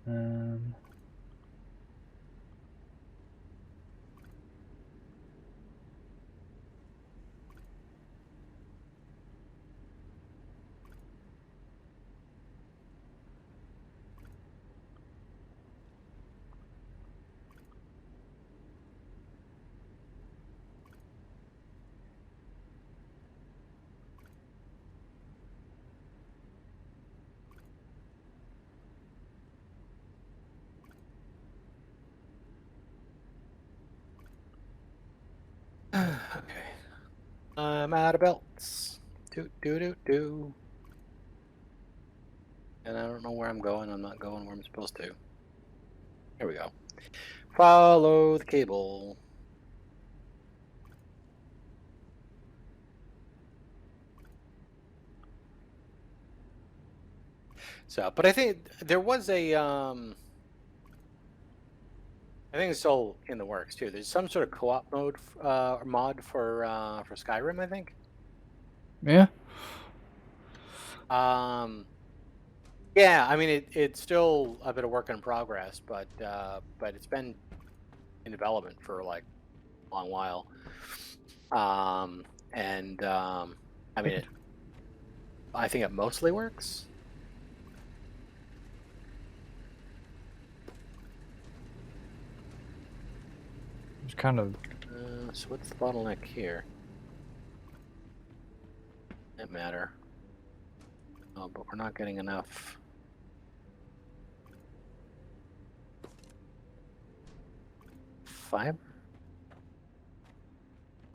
Um, Okay. I'm out of belts. Do. And I don't know where I'm going. I'm not going where I'm supposed to. Here we go. Follow the cable. So, but I think there was a I think it's still in the works too. There's some sort of co-op mode mod for Skyrim, I think. yeah. Yeah, I mean it's still a bit of work in progress, but it's been in development for like a long while. And I mean I think it mostly works. It's kind of. So what's the bottleneck here? Doesn't matter. Oh, but we're not getting enough. Fiber?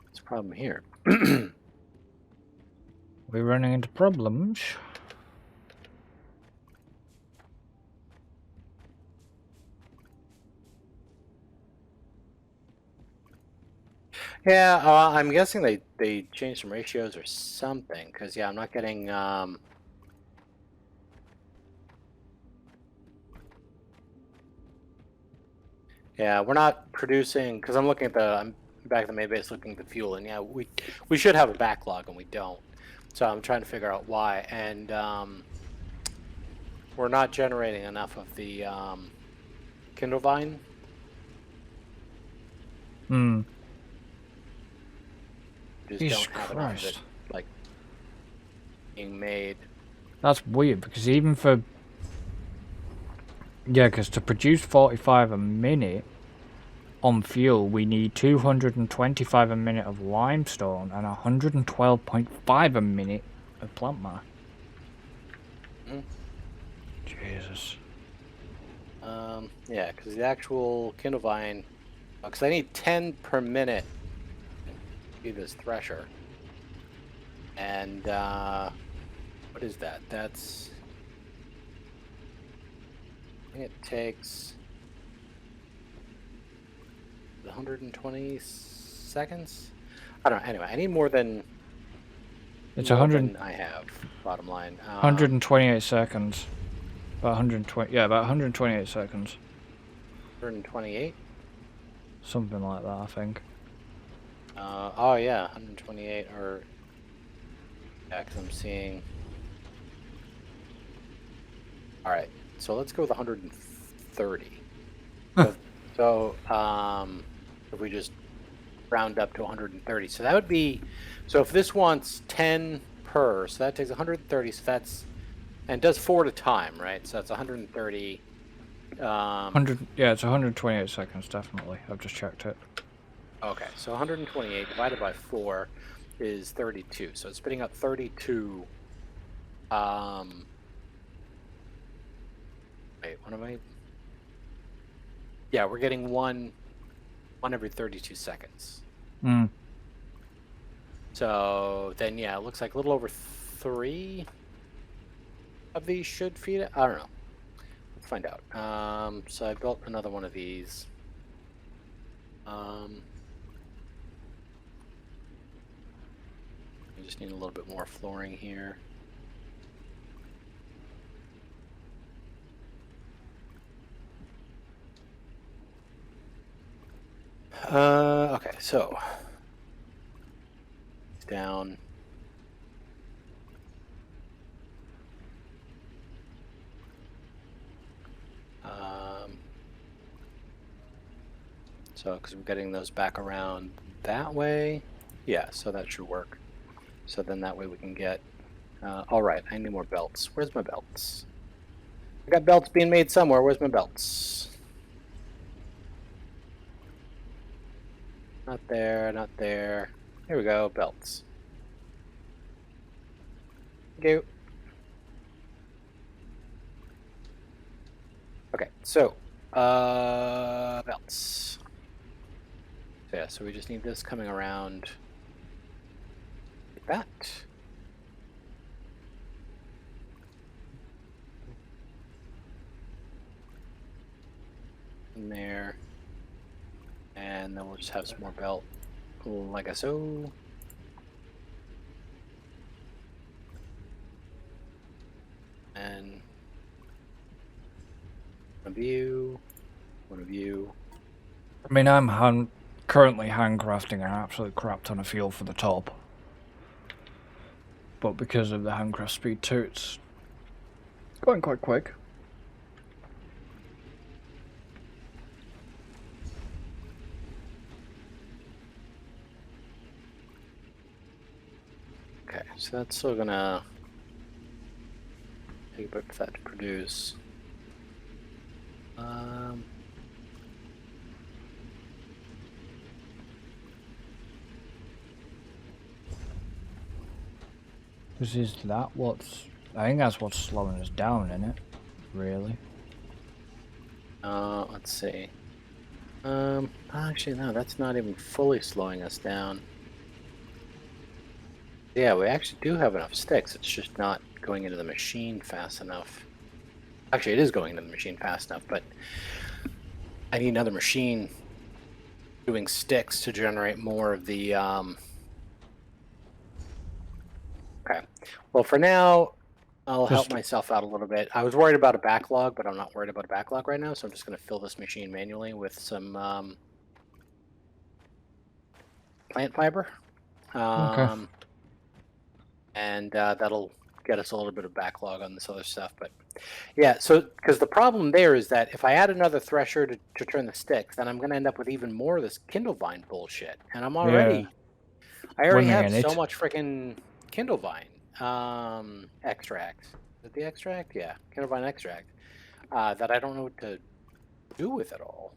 What's the problem here? We're running into problems. Yeah, I'm guessing they changed some ratios or something. Because yeah, I'm not getting. Yeah, we're not producing because I'm looking at the. I'm back at the main base looking at the fuel, and yeah, we should have a backlog, and we don't. So I'm trying to figure out why, and we're not generating enough of the Kindle Vine. Hmm. Just Jesus don't have enough of it Christ. like being made. That's weird because even for. Yeah, because to produce 45 a minute on fuel, we need 225 a minute of limestone and 112.5 a minute of plant mass. Mm-hmm. Jesus. Yeah, because the actual Kindle Vine, because I need 10 per minute to do this thresher. And what is that? That's, I think it takes 120 seconds. I don't know. Anyway, I need more than It's 100, I have. Bottom line. 128 seconds. About 120. Yeah, about 128 seconds. 128. Something like that, I think. Oh yeah, 128 or yeah, because I'm seeing. All right, so let's go with 130. So if we just round up to 130, so that would be. So if this wants 10 per, so that takes 130. So that's and it does 4 at a time, right? So that's 130. 100. Yeah, it's 128 seconds, definitely. I've just checked it. Okay, so 128 divided by 4 is 32. So it's spitting out 32. Wait, what am I? Yeah, we're getting one every 32 seconds. Hmm. So then, yeah, it looks like a little over 3 of these should feed it. I don't know. Let's find out. So I built another one of these. I just need a little bit more flooring here. Okay, so it's down. So, because we're getting those back around that way. Yeah, so that should work. So then that way we can get... all right, I need more belts. Where's my belts? I got belts being made somewhere. Where's my belts? Not there, not there. Here we go, belts. Go. Okay, so, belts. So yeah, so we just need this coming around like that. In there. And then we'll just have some more belt like so. And one of you, one of you. I mean, I'm currently handcrafting an absolute crap ton of fuel for the top. But because of the handcraft speed too, it's going quite quick. Okay, so that's still gonna take a bit for that to produce. Is that what's... I think that's what's slowing us down, isn't it? Really? Let's see. Actually, no, that's not even fully slowing us down. Yeah, we actually do have enough sticks. It's just not going into the machine fast enough. Actually, it is going into the machine fast enough, but I need another machine doing sticks to generate more of the... Okay. Well, for now, I'll help myself out a little bit. I was worried about a backlog, but I'm not worried about a backlog right now, so I'm just going to fill this machine manually with some plant fiber. Okay. And that'll get us a little bit of backlog on this other stuff. But yeah, so because the problem there is that if I add another thresher to turn the sticks, then I'm going to end up with even more of this Kindle Vine bullshit. And I already have so much freaking Kindle Vine extract. Is it the extract? Yeah, Kindle Vine extract. That I don't know what to do with it all.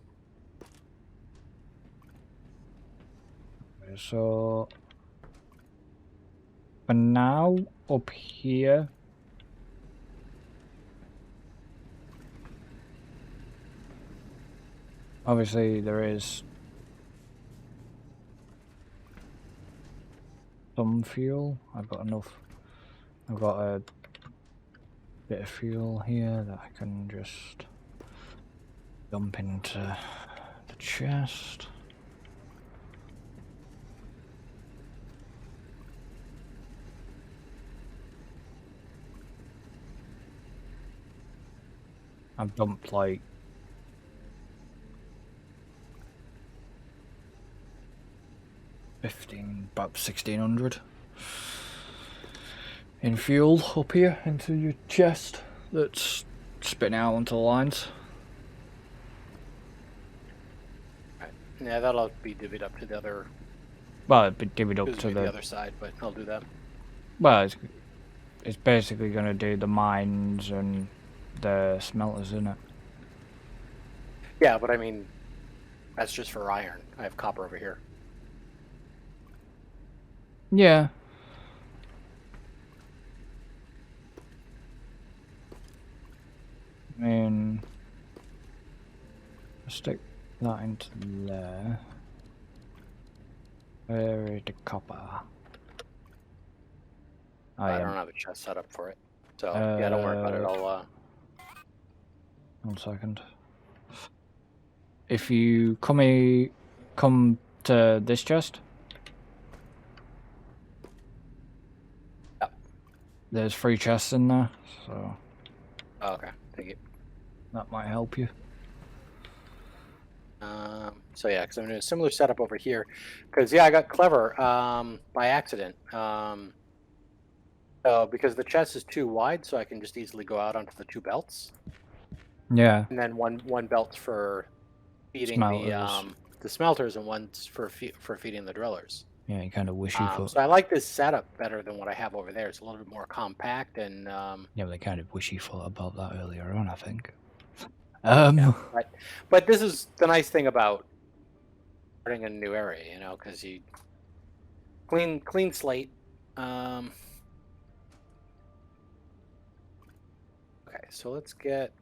So for now, up here, obviously there is some fuel. I've got enough. I've got a bit of fuel here that I can just dump into the chest. I've dumped like about 1,600 in fuel up here into your chest that's spitting out onto the lines. Right. Yeah, that'll be divvied up to the other. Well, it'd be divvied up to the other side, but I'll do that. Well, it's basically going to do the mines and the smelters, isn't it? Yeah, but I mean, that's just for iron. I have copper over here. Yeah. I mean, stick that into there. Where is the copper? I don't have a chest set up for it. So, yeah, don't worry about it. I'll, 1 second. If you come to this chest. Yep. There's 3 chests in there, so... Oh, okay, thank you. That might help you. So yeah, because I'm doing a similar setup over here. Because, yeah, I got clever by accident. So because the chest is too wide, so I can just easily go out onto the 2 belts. Yeah. And then one belt for feeding the the smelters and one's for feeding the drillers. Yeah, you kind of wish you for. So I like this setup better than what I have over there. It's a little bit more compact and Yeah, they kind of wish you thought about that earlier on, I think. yeah, but this is the nice thing about starting a new area, you know, because you clean slate. Okay, so let's get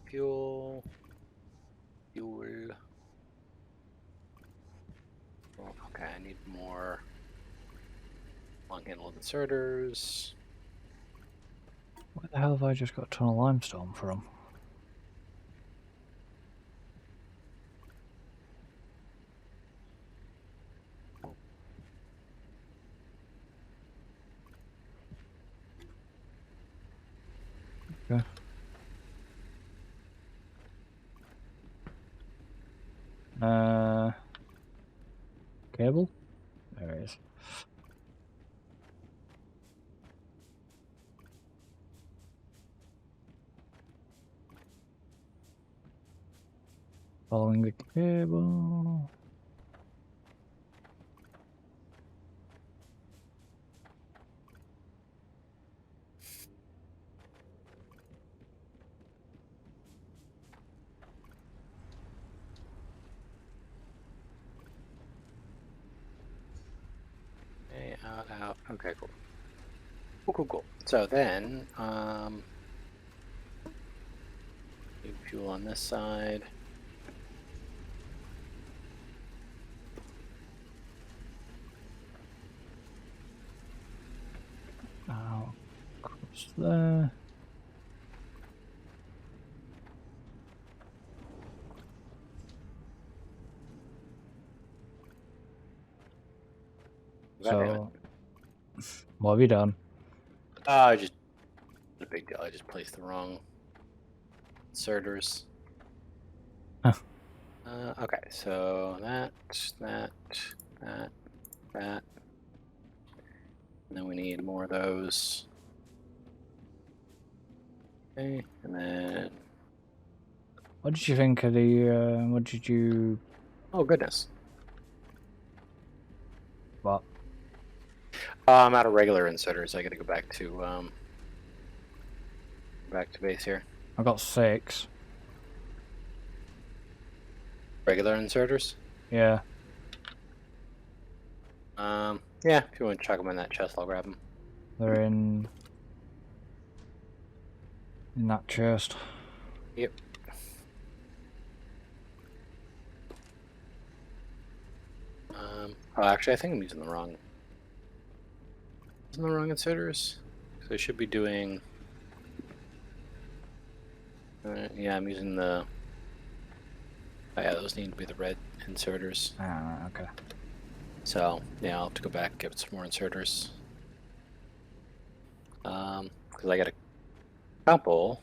fuel. Well, okay, I need more long-handled inserters. Where the hell have I just got a ton of limestone from? Okay. Cable? There it is. Following the cable. Okay, out. Okay, cool. Cool. So then, fuel on this side. Now, across there. So, what have you done? Just a big deal. I just placed the wrong inserters. Huh. Okay, so that. And then we need more of those. Okay, and then. What did you think of the, what did you... Oh, goodness. What? I'm out of regular inserters. I gotta go back to base here. I got 6. Regular inserters? Yeah. Yeah, if you want to chuck them in that chest, I'll grab them. They're in that chest. Yep. Oh, actually, I think I'm using the wrong inserters. So I should be doing. Yeah, I'm using the. Oh, yeah, those need to be the red inserters. Ah, okay. So yeah, I'll have to go back and get some more inserters. Because I got a couple.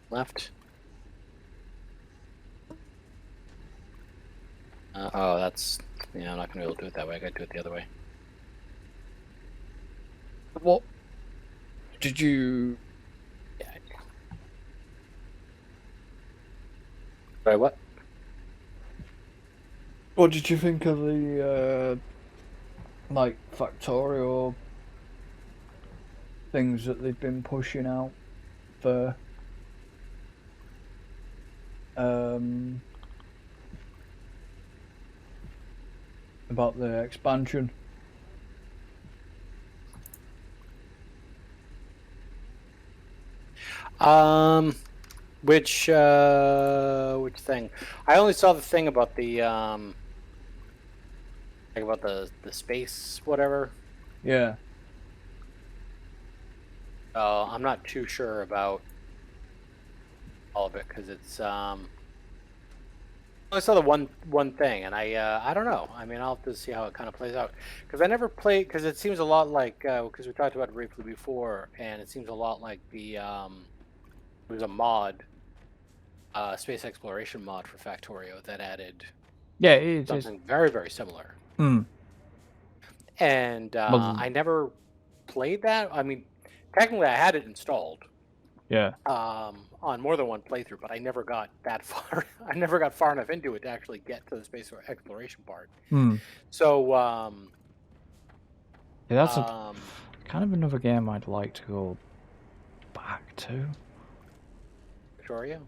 Left. Oh, that's. Yeah, I'm not gonna be able to do it that way. I gotta do it the other way. What did you... Yeah. Right, what? What did you think of the, like, Factorio things that they've been pushing out for, about the expansion? Which thing? I only saw the thing about the like about the space whatever. Yeah. I'm not too sure about all of it because it's I only saw the one thing, and I don't know. I mean, I'll have to see how it kind of plays out because I never played because it seems a lot like because we talked about it briefly before, and it seems a lot like the it was a mod, space exploration mod for Factorio that added something very similar. And I never played that. I mean, technically I had it installed. Yeah. on more than one playthrough, but I never got that far. I never got far enough into it to actually get to the space exploration part. Hmm. So, Yeah, that's a um, kind of another game I'd like to go back to. Victoria.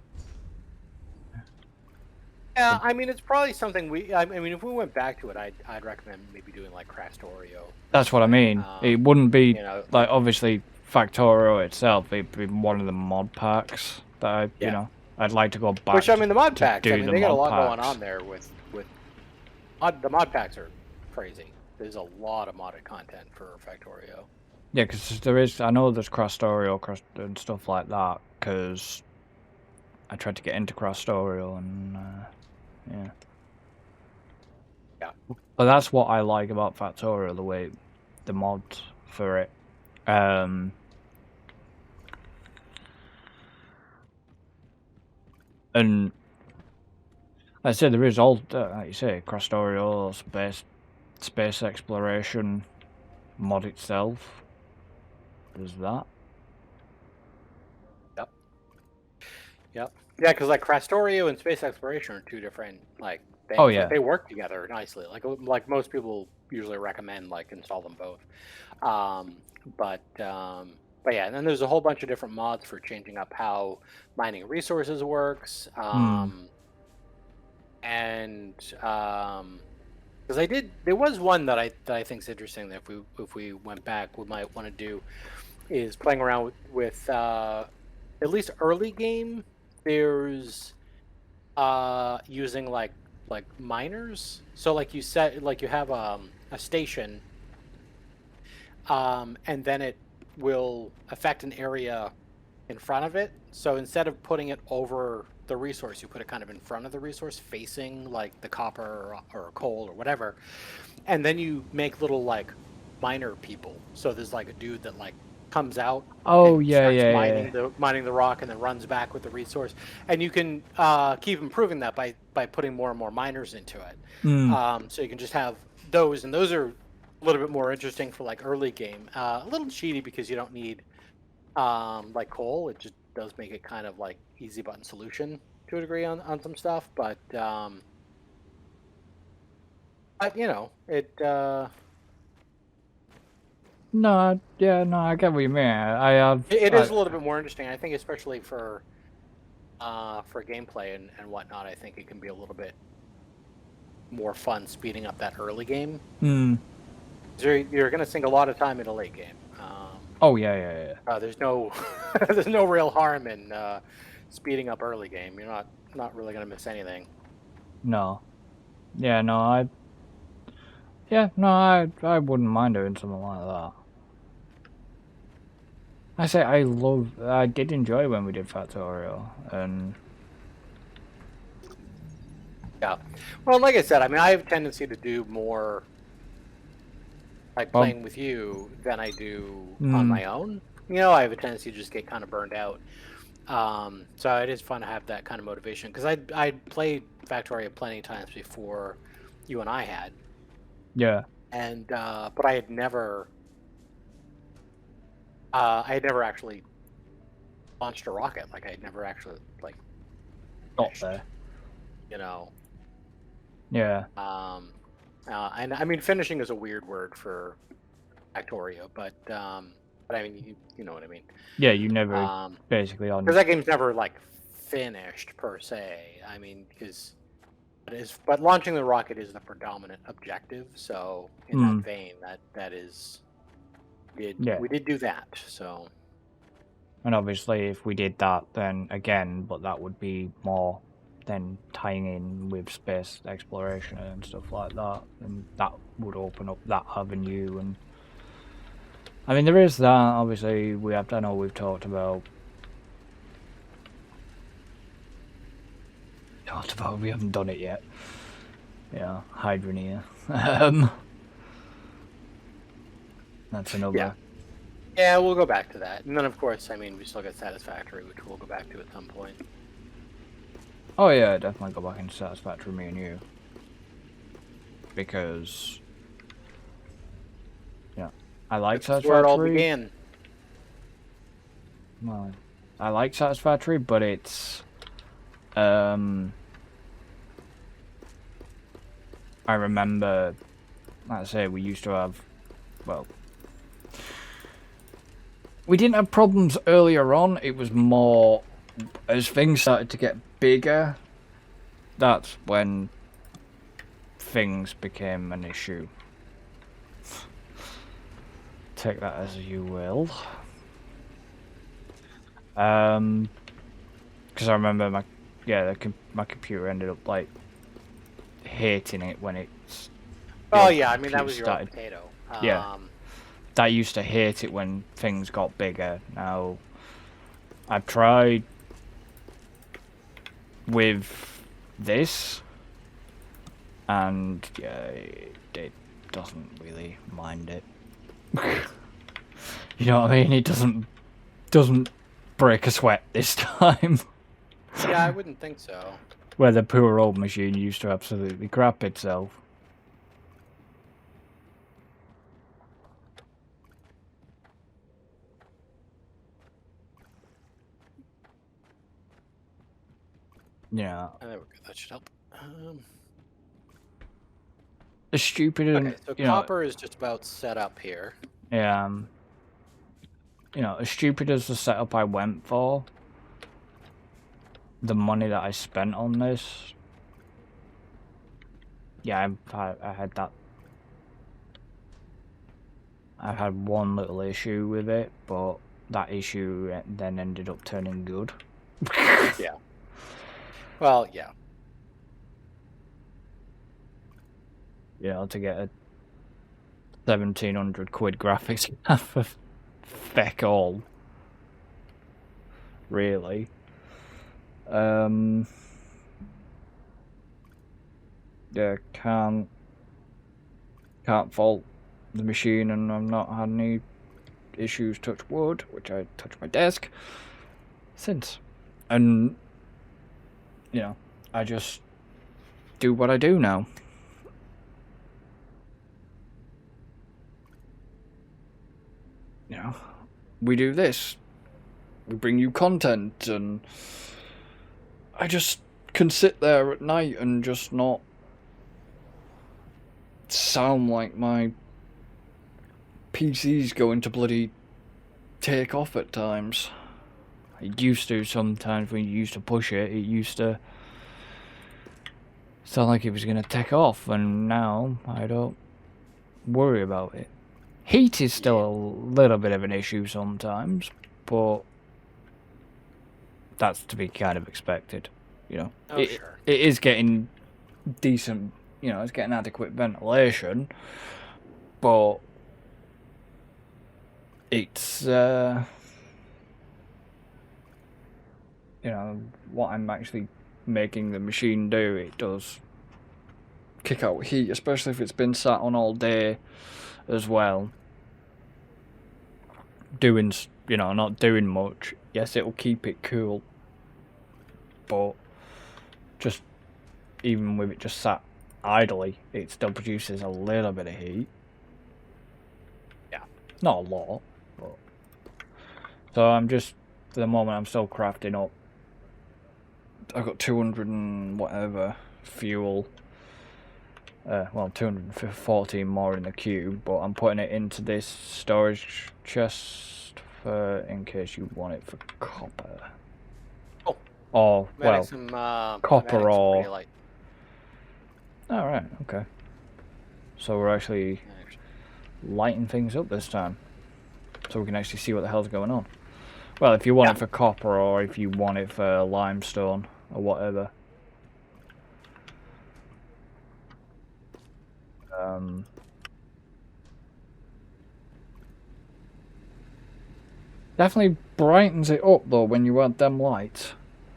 Yeah, I mean, it's probably something I mean, if we went back to it, I'd recommend maybe doing like Crastorio. That's what I Right? mean. It wouldn't be, You know, like, obviously, Factorio itself. It'd be one of the mod packs that yeah. I'd like to go Which back I mean, the mod to packs. I do mean, the they got a mod lot going packs. on there with the mod packs are crazy. There's a lot of modded content for Factorio. Yeah, because there is, I know there's Crastorio and stuff like that, because I tried to get into Crastorio and, yeah. Yeah. But that's what I like about Factorio, the way, the mods for it. And I said there is all, like you say, Crastorio, space exploration mod itself. There's that. Yep. Yep. Yeah, because like Crastorio and space exploration are two different like Oh things. Like yeah. they work together nicely. Like most people usually recommend like install them both. Um, but yeah, and then there's a whole bunch of different mods for changing up how mining resources works. Hmm. And because there was one that I think is interesting that if we went back, we might want to do is playing around with at least early game. There's using like miners. So like you have a station, and then it will affect an area in front of it. So instead of putting it over the resource, you put it kind of in front of the resource, facing like the copper or coal or whatever. And then you make little like miner people. So there's like a dude that like comes out Oh and yeah, starts yeah, yeah. mining the rock and then runs back with the resource. And you can keep improving that by putting more and more miners into it. Hmm. So you can just have those, and those are a little bit more interesting for like early game. A little cheaty because you don't need like coal. It just does make it kind of like easy button solution to a degree on some stuff, but you know it. No, yeah, no, I get what you mean. I have, It is a little bit more interesting, I think, especially for gameplay and whatnot. I think it can be a little bit more fun speeding up that early game. Hmm. You're going to sink a lot of time in a late game. Oh yeah, yeah, yeah. There's no there's no real harm in speeding up early game. You're not really going to miss anything. No. Yeah, no, I wouldn't mind doing something like that. I did enjoy when we did Factorio, and Yeah. Well, like I said, I mean, I have a tendency to do more like playing with you than I do on my own. You know, I have a tendency to just get kind of burned out. So it is fun to have that kind of motivation because I'd played Factorio plenty of times before you and I had, yeah, and but I had never actually launched a rocket. Like I had never actually like got finished, there. you know. Yeah. And I mean, finishing is a weird word for Factorio, but I mean, you know what I mean. Yeah, you never basically on. Because that game's never like finished per se. I mean, but launching the rocket is the predominant objective. So in that vein, that is Yeah. we did do that. So And obviously, if we did that, then again, but that would be more then tying in with space exploration and stuff like that, and that would open up that avenue. And I mean, there is that. Obviously, I know we've talked about. We haven't done it yet. Yeah, Hydroneer. That's another. yeah. Yeah, we'll go back to that. And then, of course, I mean, we still got Satisfactory, which we'll go back to at some point. Oh yeah, definitely go back into Satisfactory, me and you. Because, yeah, I like That's Satisfactory. where it all began. Well, I like satisfactory, but it's I remember, like I say, we used to have, well, we didn't have problems earlier on. It was more as things started to get bigger, that's when things became an issue. Take that as you will. Because I remember my computer ended up like hating it when it's. Oh yeah, I mean that was your old potato. Yeah, that used to hate it when things got bigger. Now, I've tried with this, and yeah, it doesn't really mind it. You know what I mean? It doesn't break a sweat this time. Yeah, I wouldn't think so. Where the poor old machine used to absolutely crap itself. Yeah. There we go. That should help. The stupid. Okay, so copper is just about set up here. Yeah. You know, as stupid as the setup I went for, the money that I spent on this. Yeah, I had that. I had one little issue with it, but that issue then ended up turning good. Yeah. Well, yeah. You know, to get a 1,700 quid graphics card for feck all. Really. Yeah, can't fault the machine, and I've not had any issues, touch wood, which I touch my desk since. And you know, I just do what I do now. You know, we do this. We bring you content, and I just can sit there at night and just not sound like my PC's going to bloody take off at times. It used to sometimes when you used to push it, it used to sound like it was going to take off, and now I don't worry about it. Heat is still a little bit of an issue sometimes, but that's to be kind of expected, you know. Sure. It is getting decent, you know, it's getting adequate ventilation, but it's, you know, what I'm actually making the machine do, it does kick out heat, especially if it's been sat on all day as well. Doing, you know, not doing much. Yes, it'll keep it cool, but just even with it just sat idly, it still produces a little bit of heat. Yeah. Not a lot, but so I'm just, for the moment, I'm still crafting up. I've got 200 and whatever fuel. Well, 214 more in the cube, but I'm putting it into this storage chest for in case you want it for copper. Oh. Or, well, some, copper or... Alright, okay. So we're actually lighting things up this time. So we can actually see what the hell's going on. Well, if you want it for copper or if you want it for limestone or whatever. Definitely brightens it up though when you add them lights.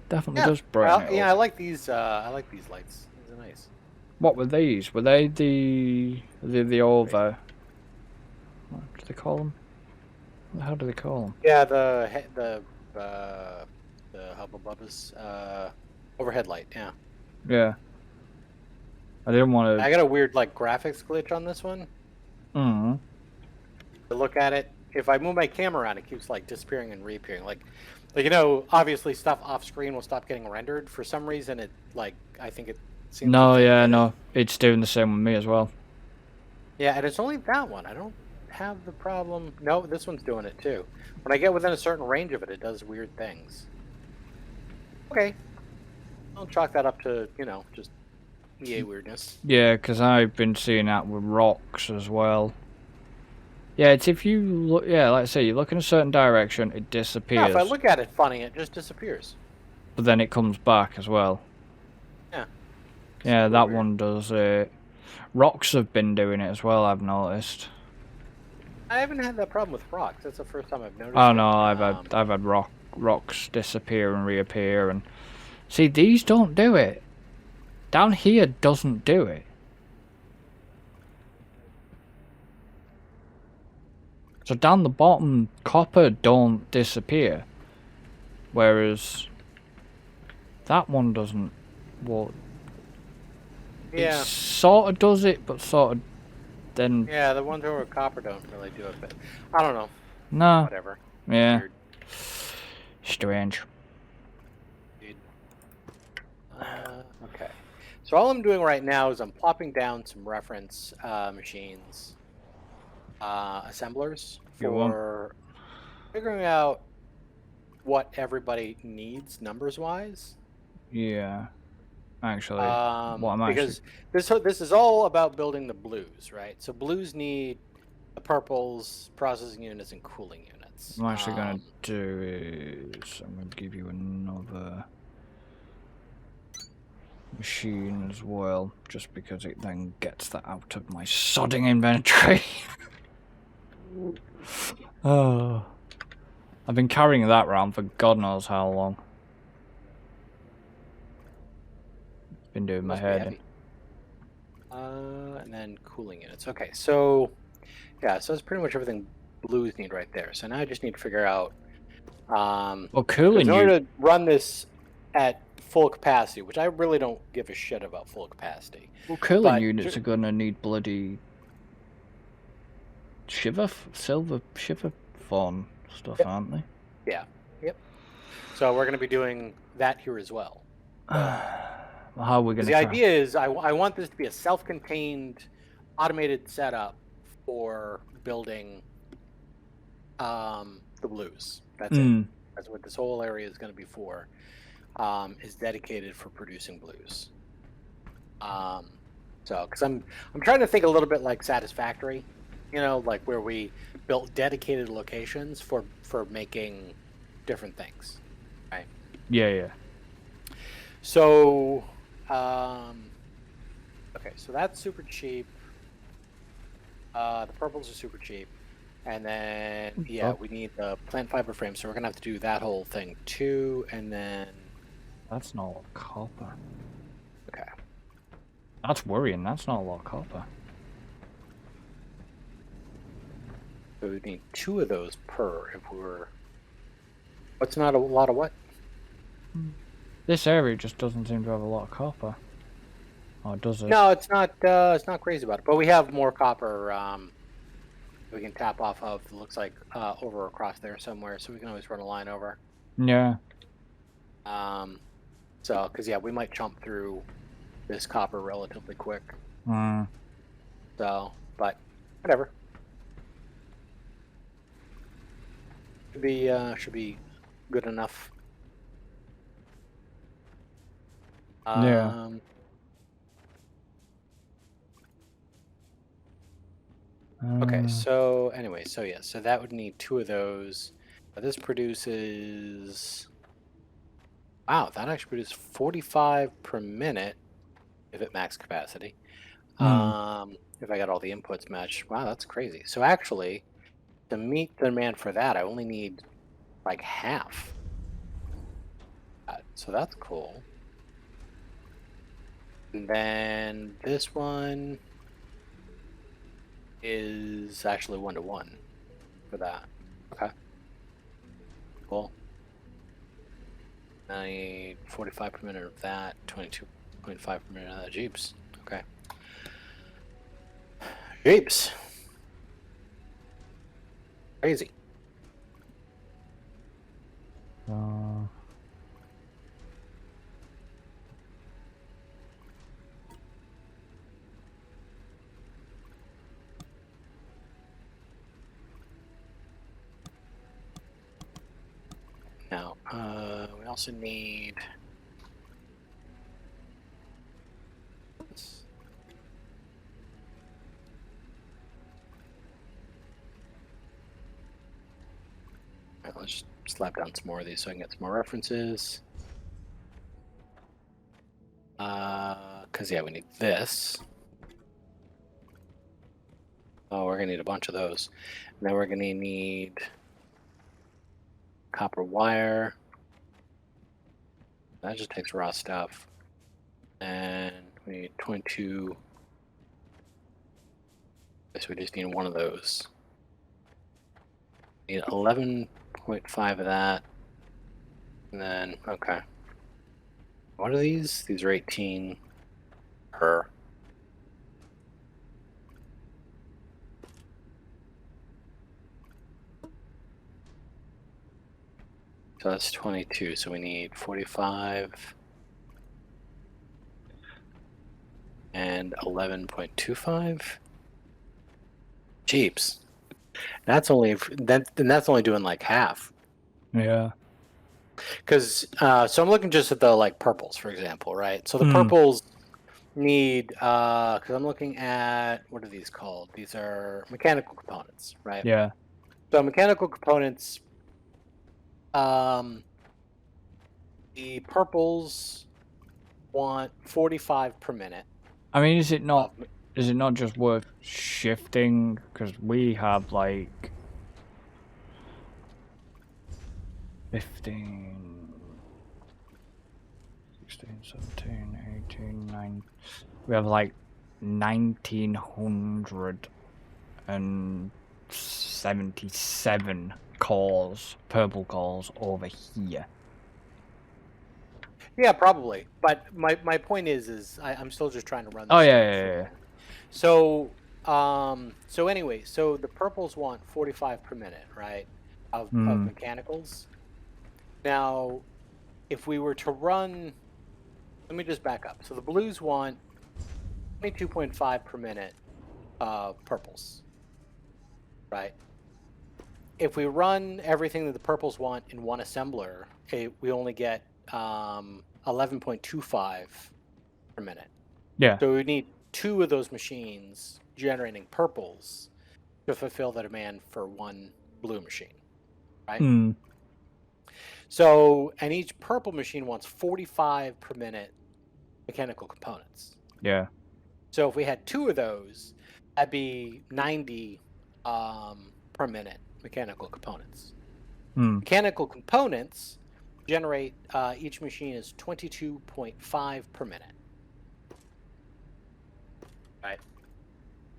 Definitely does brighten it up. Yeah, I like these lights. These are nice. What were these? Were they the over? What do they call them? How do they call them? Yeah, the Hubba Bubba's overhead light. Yeah. Yeah. I didn't want to. I got a weird like graphics glitch on this one. Mm-hmm. To look at it, if I move my camera around, it keeps like disappearing and reappearing. Like Like, you know, obviously stuff off screen will stop getting rendered. For some reason, it, like, I think it seems to No, think yeah, that no. It's doing the same with me as well. yeah, and it's only that one. I don't have the problem. No, this one's doing it too. When I get within a certain range of it, it does weird things. Okay. I'll chalk that up to, you know, just EA weirdness. Yeah, because I've been seeing that with rocks as well. Yeah, it's if you look, yeah, like I say, you look in a certain direction, it Yeah, disappears. if I look at it funny, it just disappears. But then it comes back as well. Yeah. Yeah, Super that weird. one does it. Rocks have been doing it as well, I've noticed. I haven't had that problem with rocks. That's the first time I've noticed Oh it. no, I've had rocks disappear and reappear, and see, these don't do it. Down here doesn't do it. So down the bottom, copper don't disappear, whereas that one doesn't. Well, Yeah. it sort of does it, but sort of then. Yeah, the ones over copper don't really do it, but I don't know. No. Whatever. Yeah. Weird. Strange. Okay. So all I'm doing right now is I'm plopping down some reference machines, assemblers You want? for figuring out what everybody needs numbers-wise. Yeah. Actually, what I'm Because actually. this is all about building the blues, right? So blues need the purples, processing units, and cooling units. I'm actually gonna do is I'm gonna give you another machine as well, just because it then gets that out of my sodding inventory. Oh, I've been carrying that around for God knows how long. It's been doing my head in. And then cooling units. Okay, so yeah, so that's pretty much everything blues need right there. So now I just need to figure out. Well, 'Cause cooling in order to run this at full capacity, which I really don't give a shit about full capacity. Well, cooling but units are gonna need bloody silver shiver fawn stuff, Yep. aren't they? Yeah. Yep. So we're going to be doing that here as well. How are we gonna? The idea is I want this to be a self-contained, automated setup for building the blues. That's it. That's what this whole area is going to be for. Is dedicated for producing blues. So, because I'm trying to think a little bit like Satisfactory, you know, like where we built dedicated locations for making different things, right? Yeah, yeah. So, okay, so that's super cheap. The purples are super cheap, and then yeah, we need the plant fiber frame, so we're gonna have to do that whole thing too, and then That's not a lot of copper. okay. That's worrying. That's not a lot of copper. So we need 2 of those per if we were. What's not a lot of what? This area just doesn't seem to have a lot of copper. Oh, does it? No, it's not. It's not crazy about it. But we have more copper. We can tap off of. It looks like over across there somewhere, so we can always run a line over. Yeah. So, because yeah, we might chomp through this copper relatively quick. So, but whatever. Should be good enough. Yeah. Okay, so anyway, so yeah, so that would need 2 of those. This produces. Wow, that actually produces 45 per minute if at max capacity. If I got all the inputs matched. Wow, that's crazy. So actually, to meet the demand for that, I only need like half. So that's cool. And then this one is actually 1-to-1 for that. Okay. Cool. I need 45 per minute of that, 22.5 per minute of that. Jeeps. Okay. Jeeps. Crazy. now. We also need this. All right, let's just slap down some more of these so I can get some more references. Because yeah, we need this. Oh, we're gonna need a bunch of those. And then we're gonna need copper wire. That just takes raw stuff. And we need 22. So we just need one of those. Need 11.5 of that. And then, okay. What are these? These are 18 per. So that's 22. So we need 45 and 11.25. Jeeps. That's only that's only doing like half. Yeah. Because so I'm looking just at the like purples, for example, right? So the purples need because I'm looking at what are these called? These are mechanical components, right? Yeah. So mechanical components. The purples want 45 per minute. I mean, is it not just worth shifting? Because we have like 15, 16, 17, 18, 9. We have like 1977 cores, purple cores over here. Yeah, probably. But my point is I'm still just trying to run this. Oh yeah. So so anyway, so the purples want 45 per minute, right? Of mechanicals. Now, if we were to run, let me just back up. So the blues want 22.5 per minute of purples, right? If we run everything that the purples want in one assembler, we only get 11.25 per minute. Yeah. So we need 2 of those machines generating purples to fulfill the demand for one blue machine, right? So, and each purple machine wants 45 per minute mechanical components. Yeah. So if we had 2 of those, that'd be 90 per minute mechanical components. Mechanical components generate each machine is 22.5 per minute. Right.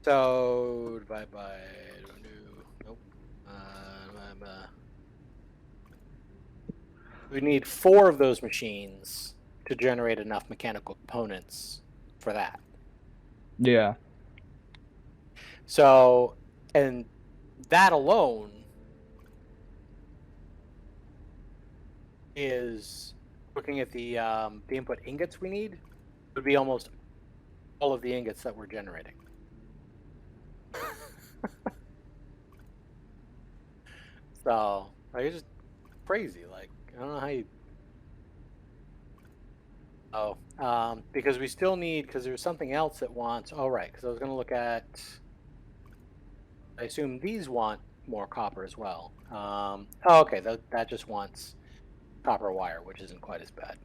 So divided by we need 4 of those machines to generate enough mechanical components for that. Yeah. So, and that alone is looking at the input ingots we need would be almost all of the ingots that we're generating. So, like, it's just crazy. Like, I don't know how you. Oh, because we still need, because there's something else that wants. Oh, right. Because I was going to look at. I assume these want more copper as well. Oh, okay. That just wants copper wire, which isn't quite as bad.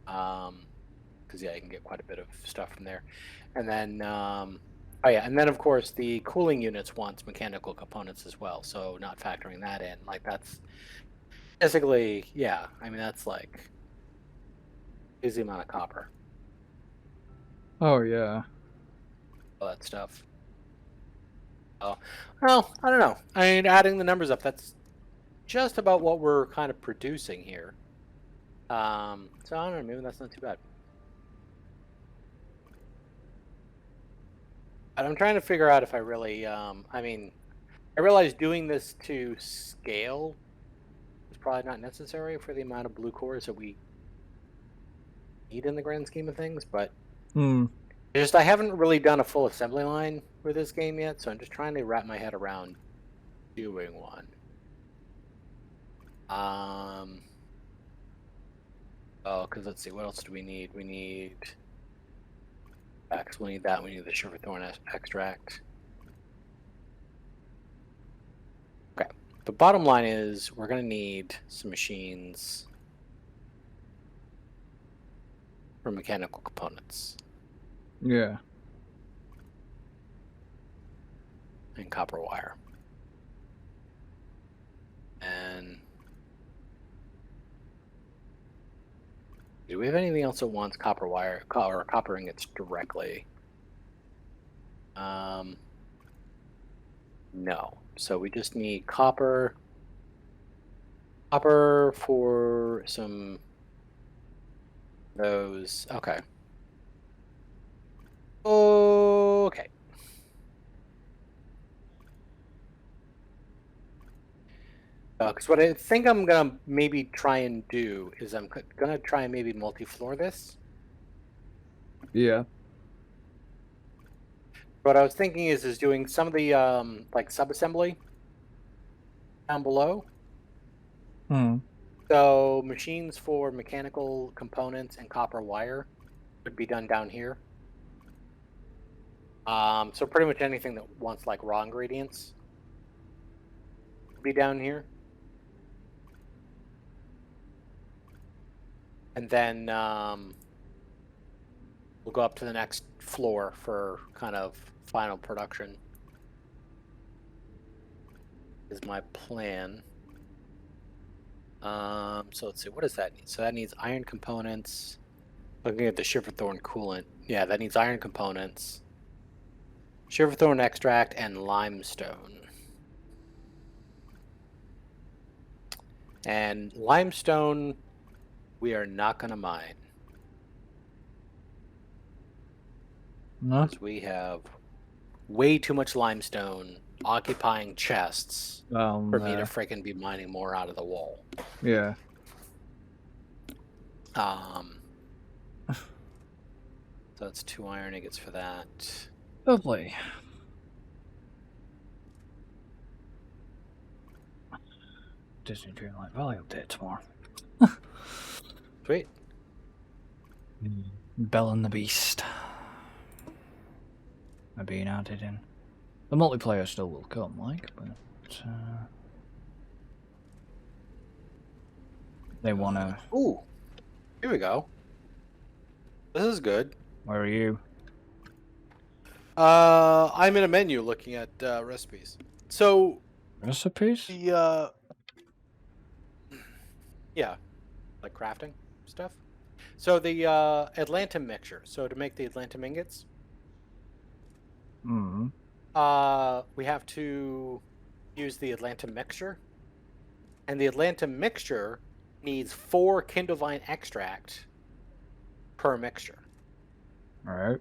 Because yeah, you can get quite a bit of stuff from there, and then oh yeah, and then of course the cooling units wants mechanical components as well. So not factoring that in, like that's basically yeah. I mean that's like is the amount of copper. Oh yeah. All that stuff. Oh well, I don't know. I mean, adding the numbers up, that's just about what we're kind of producing here. So I don't know. Maybe that's not too bad. But I'm trying to figure out if I really, I mean, I realize doing this to scale is probably not necessary for the amount of blue cores that we need in the grand scheme of things, but I haven't really done a full assembly line for this game yet, so I'm just trying to wrap my head around doing one. Oh, because let's see, what else do we need? We need X. We need that. We need the sugarthorn extract. Okay. The bottom line is we're going to need some machines for mechanical components Yeah. and copper wire. And do we have anything else that wants copper wire or copper ingots directly? No. So we just need copper for some those. Okay. Okay. Because what I think I'm gonna maybe try and do is I'm gonna try and maybe multi-floor this. Yeah. What I was thinking is doing some of the like sub-assembly down below. Hmm. So machines for mechanical components and copper wire would be done down here. So pretty much anything that wants like raw ingredients would be down here. And then we'll go up to the next floor for kind of final production. Is my plan. So let's see, what does that need? So that needs iron components. Looking at the Shiverthorn coolant. Yeah, that needs iron components, Shiverthorn extract, and limestone. And limestone, we are not going to mine. No. Because we have way too much limestone occupying chests for me to freaking be mining more out of the wall. Yeah. So that's 2 iron ingots for that. Lovely. Disney Dreamlight Valley update tomorrow. Sweet. Belle and the Beast are being added in. The multiplayer still will come, like, but they wanna. Ooh, here we go. This is good. Where are you? I'm in a menu looking at recipes. So Recipes? the yeah, like crafting stuff. So the Atlantum mixture. So to make the Atlantum ingots, Hmm. we have to use the Atlantum mixture, and the Atlantum mixture needs 4 Kindlevine extract per mixture. All right.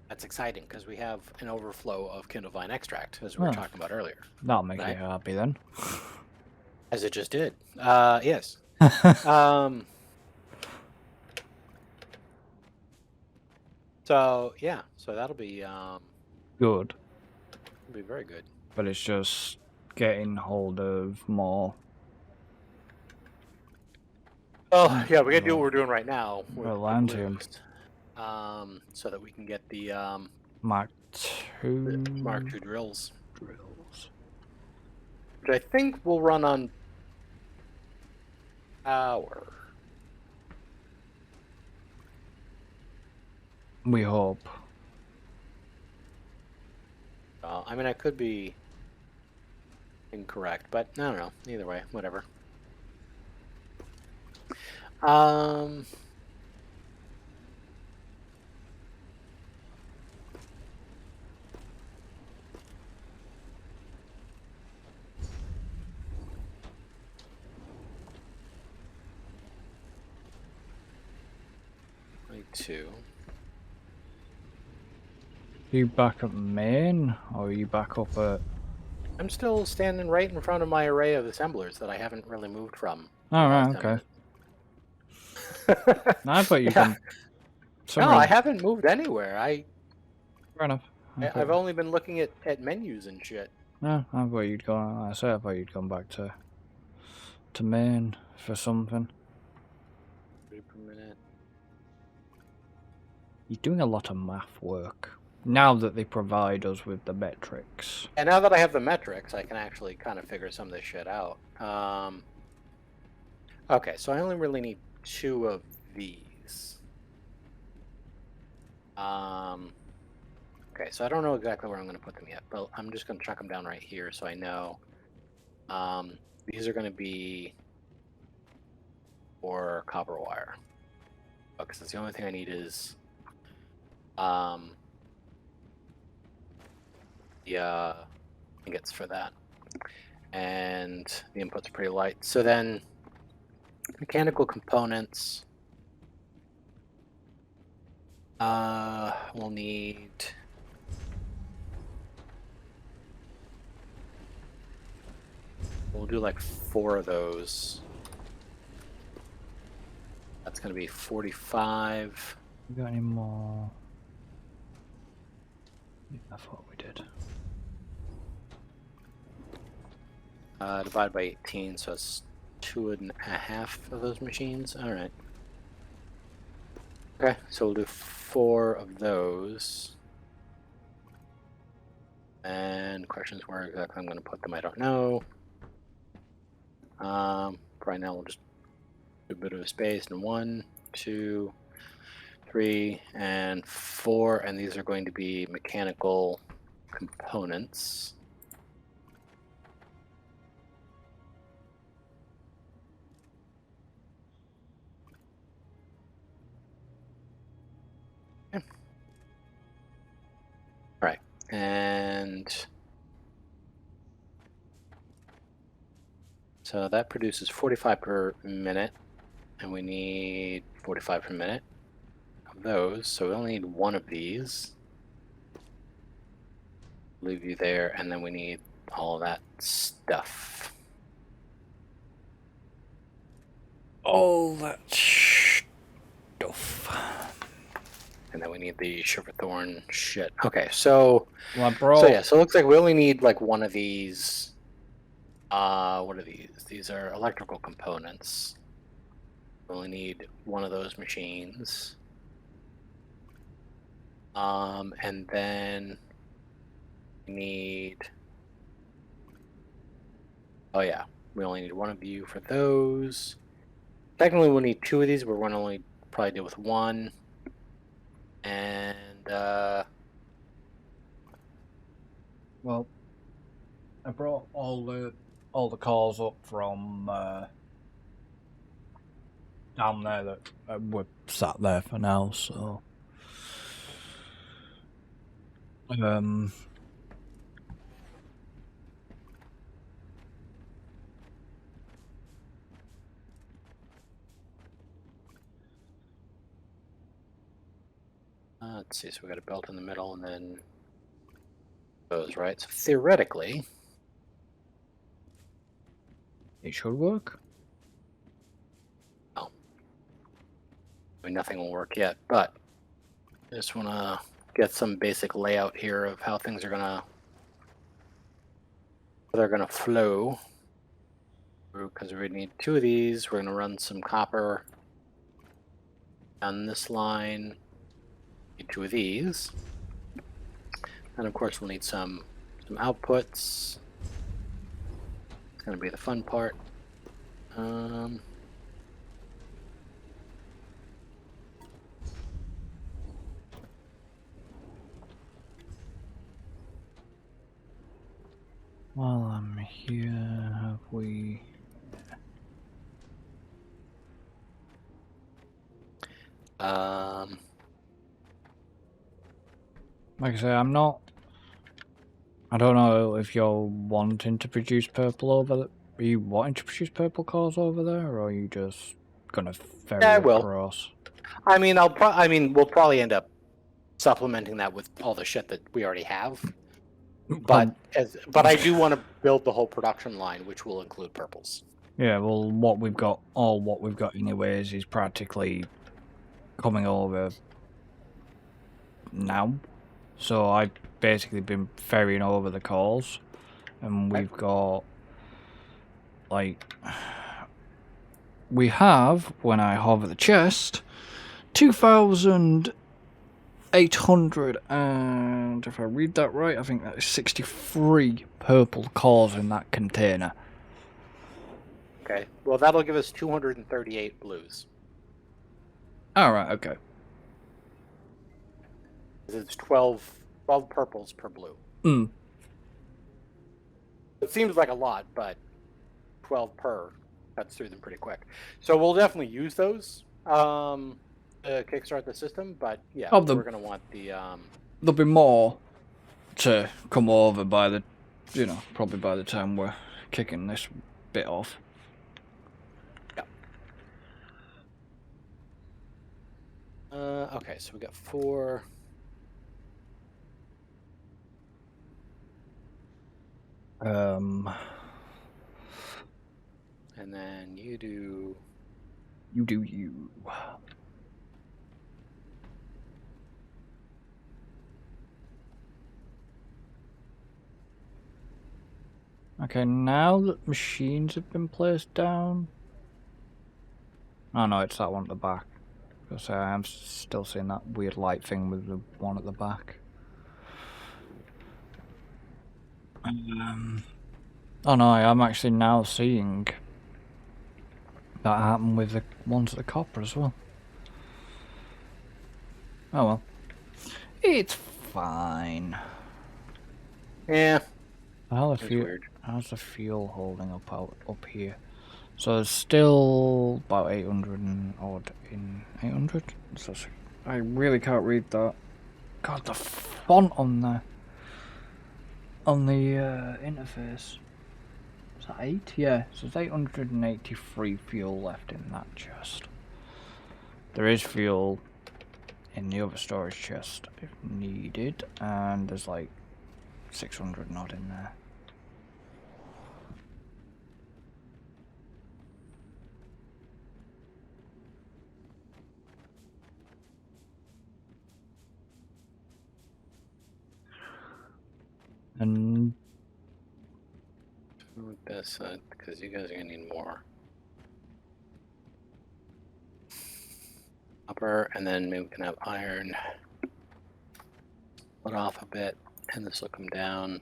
That's exciting because we have an overflow of Kindlevine extract, as we were talking about earlier. That'll make Right. you happy then. As it just did. Yes. So yeah, so that'll be Good. it'll be very good. But it's just getting hold of more. Oh yeah, we gotta do what we're doing right now with Atlantium. so that we can get the Mark II. Mark II drills, drills. which I think will run on power. We hope. I mean, I could be incorrect, but I don't know. Either way, whatever. Two. Are you back at main, or are you back up at... I'm still standing right in front of my array of assemblers that I haven't really moved from. Oh, right, okay. I thought you'd Yeah. come... No, I haven't moved anywhere. Fair enough. I've only been looking at menus and shit. No, I thought you'd gone... I thought you'd come back to to main for something. 30 per minute. You're doing a lot of math work now that they provide us with the metrics. And now that I have the metrics, I can actually kind of figure some of this shit out. Okay, so I only really need 2 of these. Okay, so I don't know exactly where I'm going to put them yet, but I'm just going to chuck them down right here so I know. These are going to be for copper wire. Because that's the only thing I need is the ingots for that. And the inputs are pretty light. So then mechanical components. We'll need we'll do like 4 of those. That's going to be 45. You got any more? Yeah, I thought we did. Divided by 18, so it's 2.5 of those machines. All right. Okay, so we'll do 4 of those. And questions where exactly I'm going to put them, I don't know. Right now we'll just do a bit of a space, and 1, 2, 3, and 4, and these are going to be mechanical components. Okay. All right, and so that produces 45 per minute, and we need 45 per minute of those, so we only need 1 of these. Leave you there, and then we need all that stuff. All that stuff. And then we need the sugarthorn shit. Okay, so Well, I brought. so yeah, so it looks like we only need like 1 of these. What are these? These are electrical components. We only need 1 of those machines. And then we need. Oh yeah, we only need 1 of you for those. Technically, we'll need 2 of these, but we're gonna only probably deal with 1. And Well, I brought all the cars up from down there that were sat there for now. So, let's see. So we got a belt in the middle, and then those, right? So theoretically, it should work. I mean, nothing will work yet, but I just want to get some basic layout here of how things are gonna flow. Because we need 2 of these. We're gonna run some copper down this line. Need 2 of these, and of course we'll need some outputs. It's gonna be the fun part. While I'm here, have we? Like I say, I'm not. I don't know if you're wanting to produce purple over there. Are you wanting to produce purple cars over there, or are you just gonna ferry Yeah, I will. across? I mean, we'll probably end up supplementing that with all the shit that we already have. But I do want to build the whole production line, which will include purples. Yeah, well, what we've got anyways is practically coming over now. So I've basically been ferrying over the calls, and we've got like we have, when I hover the chest, 2,800, and if I read that right, I think that is 63 purple cores in that container. Okay. Well, that'll give us 238 blues. Alright, okay. It's 12 purples per blue. Mm. It seems like a lot, but 12 per cuts through them pretty quick. So we'll definitely use those to kickstart the system. But yeah, Oh, we're gonna want the. There'll be more to come over by the, probably by the time we're kicking this bit off. Yeah. Okay, so we got 4. And then you do. You do you. Okay, now that machines have been placed down. Oh no, it's that one at the back. Because I am still seeing that weird light thing with the one at the back. Oh no, I am actually now seeing that happen with the ones at the copper as well. Oh well. It's fine. Yeah. How's the fuel holding up here? So there's still about 800 and odd in 800. So I really can't read that. God, the font on the interface. Is that 8? Yeah, so there's 883 fuel left in that chest. There is fuel in the other storage chest if needed, and there's like 600 not in there. And This because you guys are gonna need more. Copper, and then maybe we can have iron. Split off a bit, and this will come down.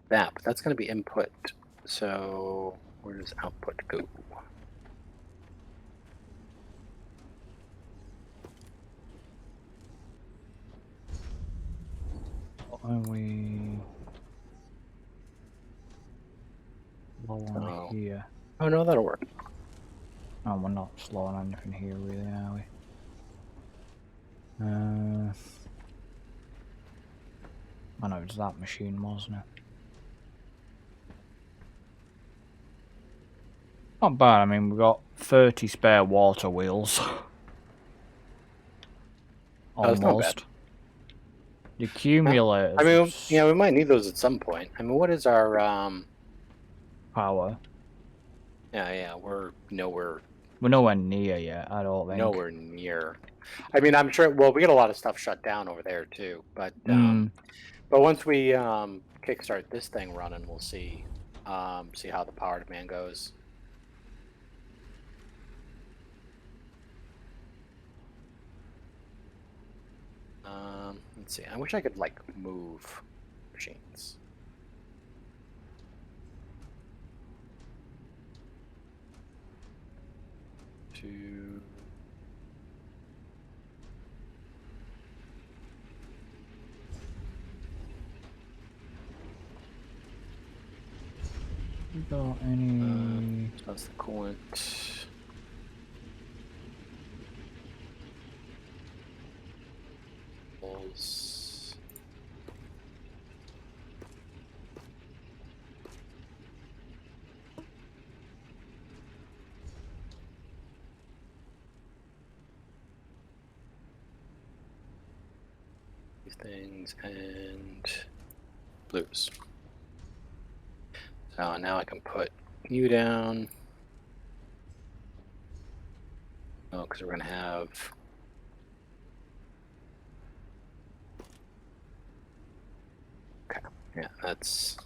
That, but that's going to be input. So where does output go? are we low on here? Oh no, that'll work. Oh, we're not slow on anything here, really, are we? I know it's that machine, wasn't it? Not bad. I mean, we've got 30 spare water wheels. Almost. Not bad. The accumulators. I mean, yeah, we might need those at some point. I mean, what is our power? Yeah, we're nowhere. We're nowhere near yet. I don't think. Nowhere near. I mean, I'm sure. Well, we get a lot of stuff shut down over there too, but once we kickstart this thing running, we'll see how the power demand goes. Let's see. I wish I could like move machines. To got any? That's the coolant. These things and blues. So now I can put you down. Oh, because we're going to have okay. Yeah, that's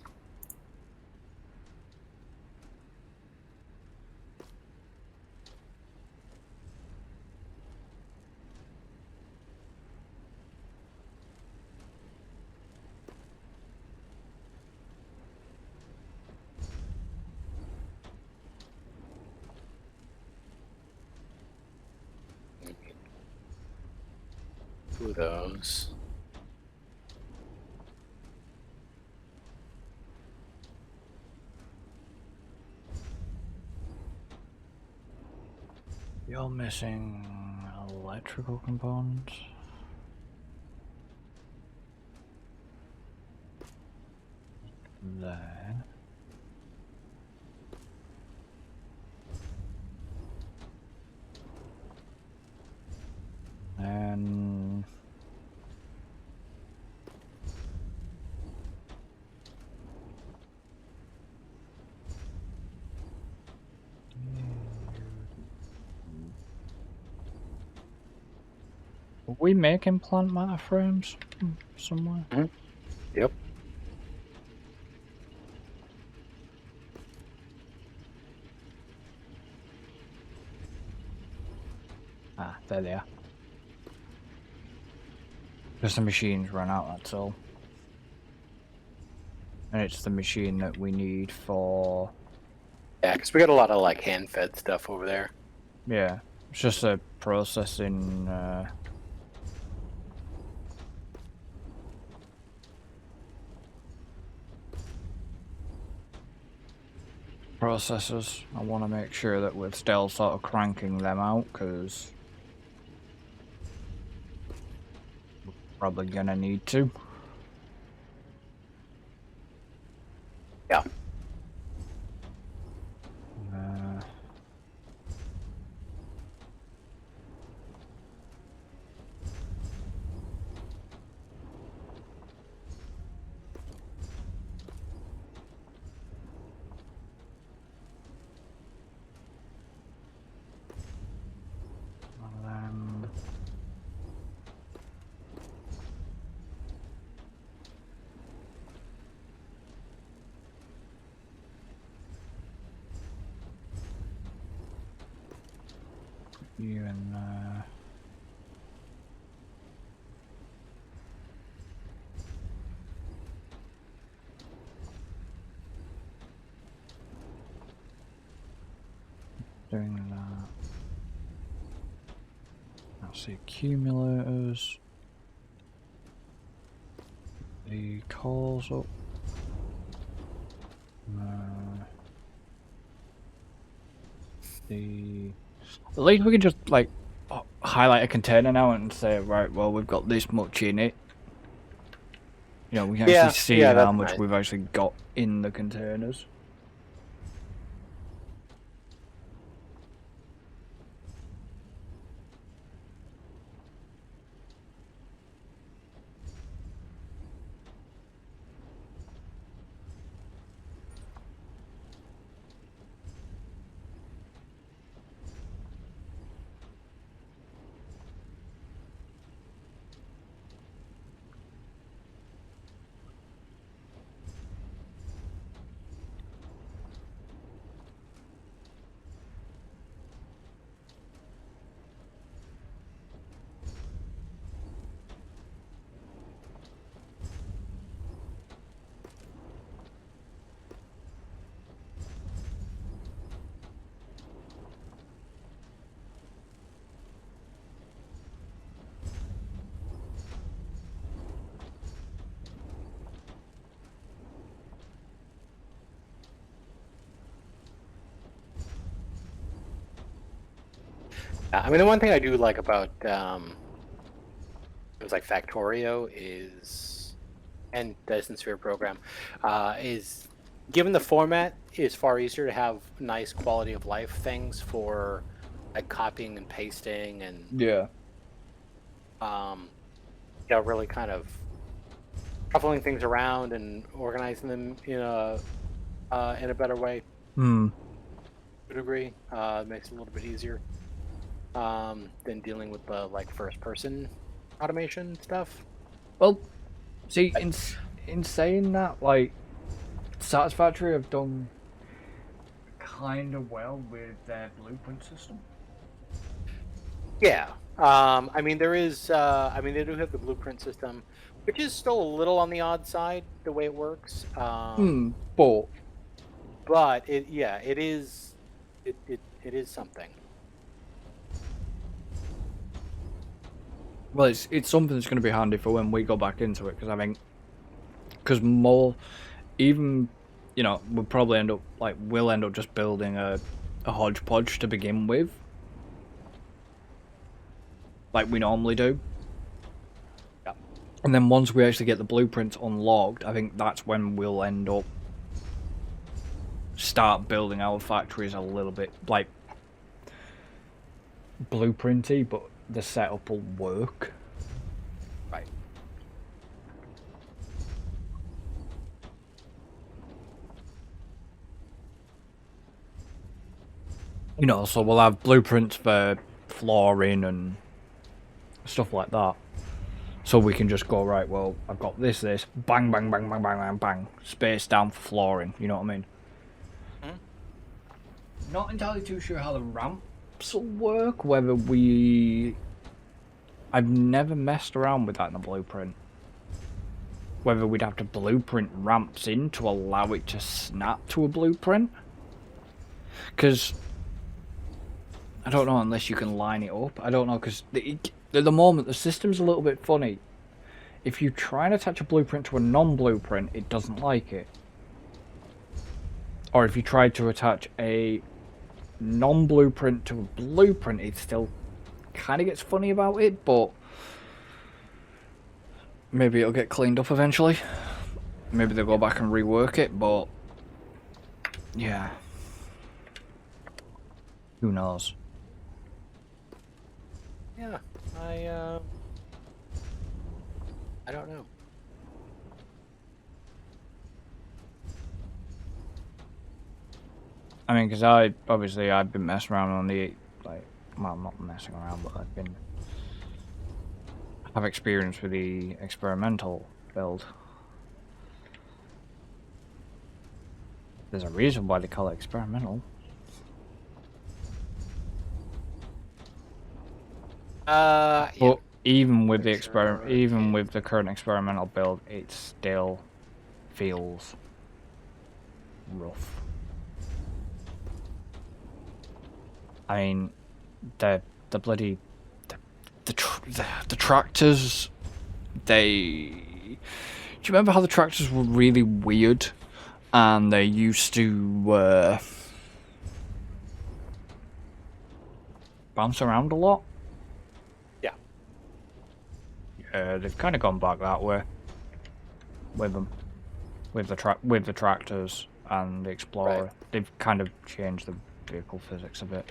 those. You're missing electrical components. There. And are we making plant matter frames somewhere? Mm-hmm. Yep. Ah, there they are. Just the machines run out, that's all. And it's the machine that we need for... Yeah, because we got a lot of like hand-fed stuff over there. Yeah, it's just a processing... processors. I want to make sure that we're still sort of cranking them out, because we're probably gonna need to. Yeah. You and doing that. That's the accumulators. The cores up. At least we can just like highlight a container now and say, right, well, we've got this much in it. You know, we can actually see how much nice. we've actually got in the containers. I mean, the one thing I do like about it was like Factorio is, and Dyson Sphere program, is given the format, it's far easier to have nice quality of life things for like copying and pasting and Yeah. you know, really kind of shuffling things around and organizing them in a better way. Hmm. To a degree, it makes it a little bit easier than dealing with the like first person automation stuff. Well, see, in saying that, like, Satisfactory have done kind of well with their blueprint system. Yeah. I mean, there is. I mean, they do have the blueprint system, which is still a little on the odd side the way it works. But it, yeah, it is. It is something. Well, it's something that's going to be handy for when we go back into it, because I think, because more, even, you know, we'll probably end up, like, we'll end up just building a hodgepodge to begin with, like we normally do. Yeah. And then once we actually get the blueprints unlocked, I think that's when we'll end up start building our factories a little bit, like, blueprinty, but the setup will work. Right. You know, so we'll have blueprints for flooring and stuff like that. So we can just go, right, well, I've got this, bang, bang, bang, bang, bang, bang, bang. Space down for flooring, you know what I mean? Not entirely too sure how the ramps will work, whether we... I've never messed around with that in a blueprint. Whether we'd have to blueprint ramps in to allow it to snap to a blueprint. Because... I don't know unless you can line it up. I don't know, because at the moment the system's a little bit funny. If you try and attach a blueprint to a non-blueprint, it doesn't like it. Or if you try to attach a non-blueprint to a blueprint, it still kind of gets funny about it, but maybe it'll get cleaned up eventually. Maybe they'll go back and rework it, but yeah. Who knows? Yeah, I don't know. I mean, because obviously I've been messing around on the, like, well, not messing around, but have experience with the experimental build. There's a reason why they call it experimental. Yeah. But even with the with the current experimental build, it still feels rough. I mean, the bloody the tractors. Do you remember how the tractors were really weird, and they used to bounce around a lot? Yeah. Yeah, they've kind of gone back that way with them, with the tractors and the Explorer. Right. They've kind of changed the vehicle physics a bit.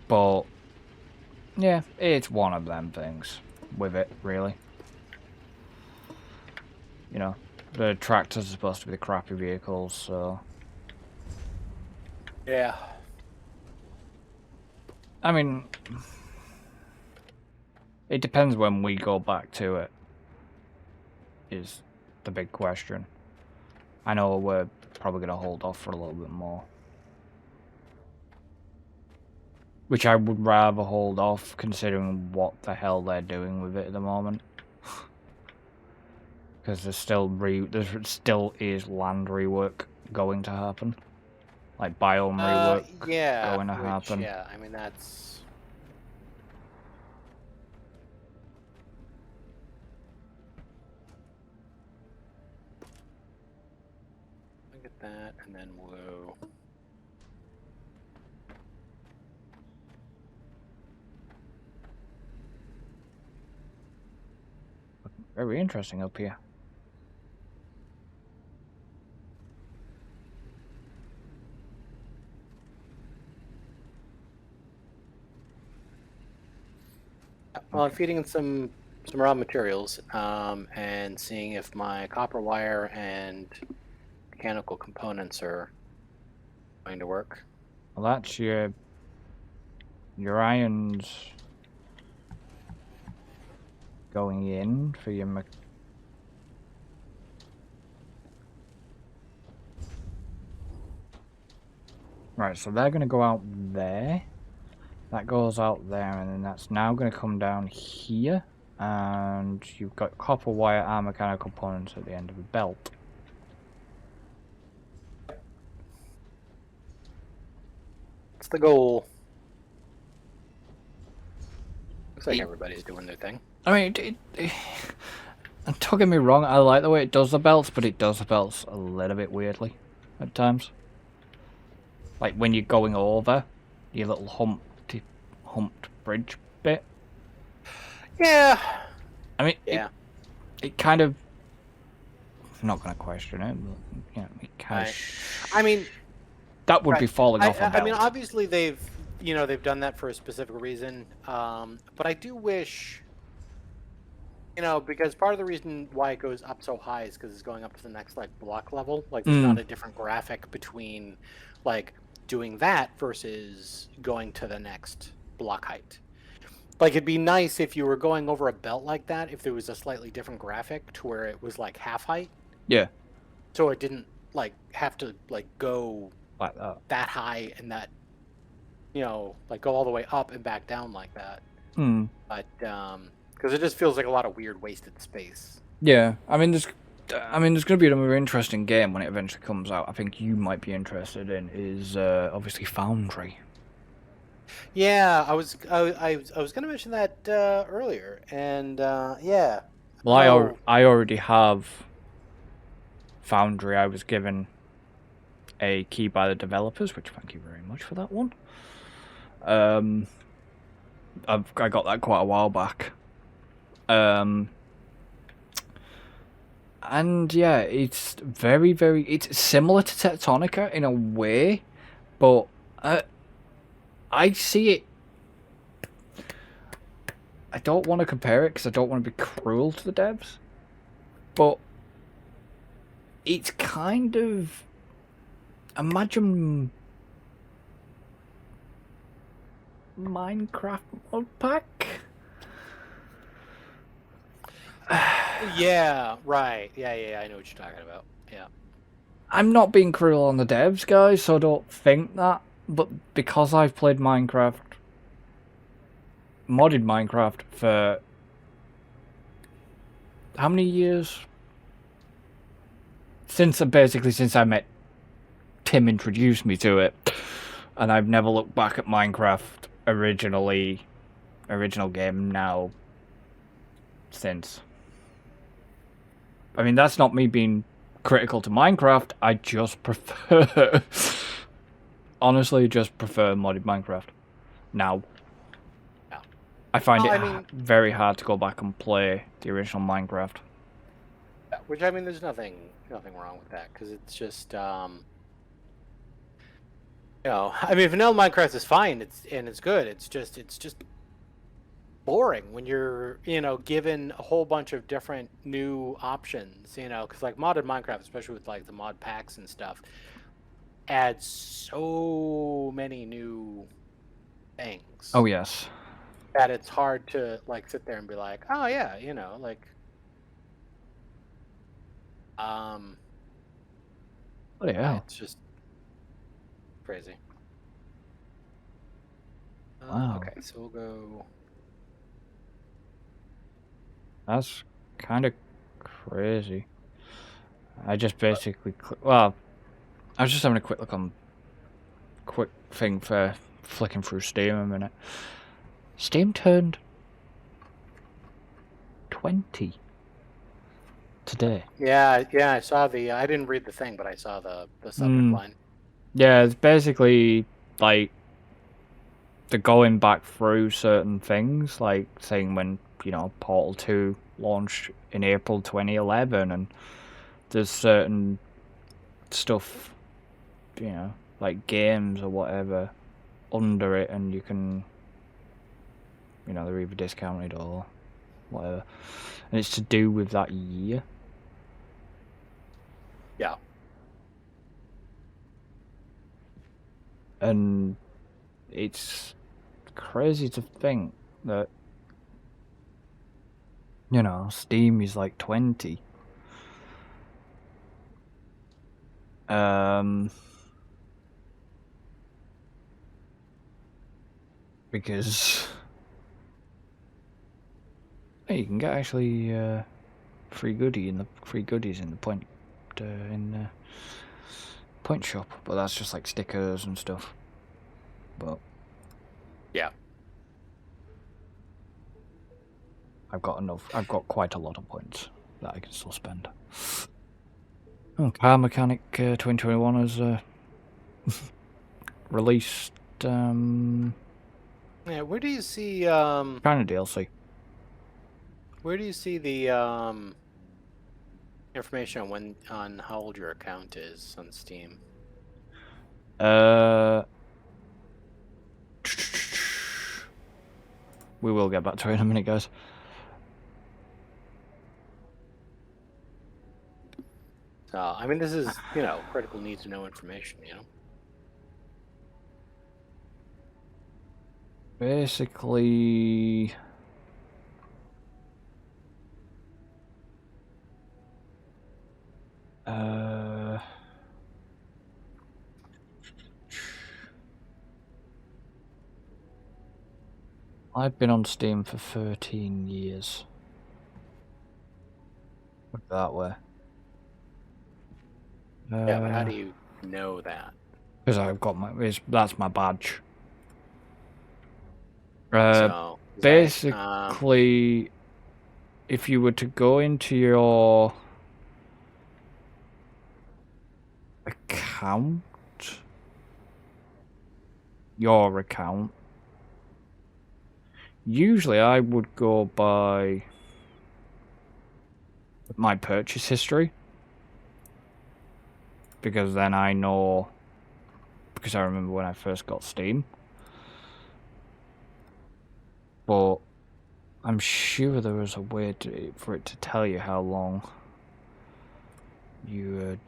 But yeah, it's one of them things with it, really. You know, the tractors are supposed to be the crappy vehicles, so... Yeah. I mean... It depends when we go back to it, is the big question. I know we're probably going to hold off for a little bit more. Which I would rather hold off, considering what the hell they're doing with it at the moment. Because there still is land rework going to happen, like biome rework going to happen. Yeah, I mean that's. Look at that, and then we'll. Very interesting up here. Well, I'm feeding in some raw materials, and seeing if my copper wire and mechanical components are going to work. Well, that's your irons going in for your Right, so they're going to go out there. That goes out there, and then that's now going to come down here. And you've got copper wire and mechanical components at the end of the belt. It's the goal. Looks like everybody's doing their thing. I mean, don't get me wrong, I like the way it does the belts, but it does the belts a little bit weirdly at times. Like when you're going over your little humped bridge bit. Yeah. I mean, Yeah. It kind of. I'm not going to question it, but you know, it kind of. I mean, that would be falling off a belt. I mean, obviously they've done that for a specific reason. But I do wish, because part of the reason why it goes up so high is because it's going up to the next like block level. Like there's not a different graphic between like doing that versus going to the next block height. Like it'd be nice if you were going over a belt like that, if there was a slightly different graphic to where it was like half height. Yeah. So it didn't like have to like go like that high and that like go all the way up and back down like that. But because it just feels like a lot of weird wasted space. Yeah, I mean there's going to be another interesting game when it eventually comes out. I think you might be interested in is obviously Foundry. Yeah, I was going to mention that earlier, and yeah. Well, I already have Foundry. I was given a key by the developers, which thank you very much for that one. I got that quite a while back. And yeah, it's very, very. It's similar to Techtonica in a way, but I see it. I don't want to compare it because I don't want to be cruel to the devs, but it's kind of imagine Minecraft mod pack. Yeah, right. Yeah, I know what you're talking about. Yeah. I'm not being cruel on the devs, guys, so don't think that. But because I've played modded Minecraft for how many years? Since I met Tim, introduced me to it, and I've never looked back at Minecraft original game now since. I mean, that's not me being critical to Minecraft. I just prefer, honestly, just prefer modded Minecraft now. Yeah. I find it very hard to go back and play the original Minecraft. Which, I mean, there's nothing wrong with that, because it's just, I mean, vanilla Minecraft is fine. It's good. It's just boring when you're given a whole bunch of different new options. Because like modded Minecraft, especially with like the mod packs and stuff, adds so many new things. Oh yes. That it's hard to like sit there and be like, oh yeah, like. Oh yeah. It's just crazy. Wow. Okay, so we'll go. That's kind of crazy. I just basically I was just having a quick look on quick thing for flicking through Steam a minute. Steam turned 20 today. Yeah, I saw the. I didn't read the thing, but I saw the subject line. Yeah, it's basically like they're going back through certain things, like saying when Portal 2 launched in April 2011, and there's certain stuff, like games or whatever under it, and you can, they're either discounted or whatever, and it's to do with that year. Yeah. And it's crazy to think that Steam is like 20. Because you can get actually free goodies in the point shop, but that's just like stickers and stuff. But yeah. I've got enough. I've got quite a lot of points that I can still spend. Oh, Car Mechanic 2021 has released Yeah, where do you see kind of DLC. where do you see the information on how old your account is on Steam? We will get back to it in a minute, guys. So, I mean, this is, critical need to know information, Basically, I've been on Steam for 13 years. Put it that way. Yeah, but how do you know that? Because I've got that's my badge. So, Basically, if you were to go into your account, usually I would go by my purchase history, because then I know, because I remember when I first got Steam. But I'm sure there was a way for it to tell you how long you had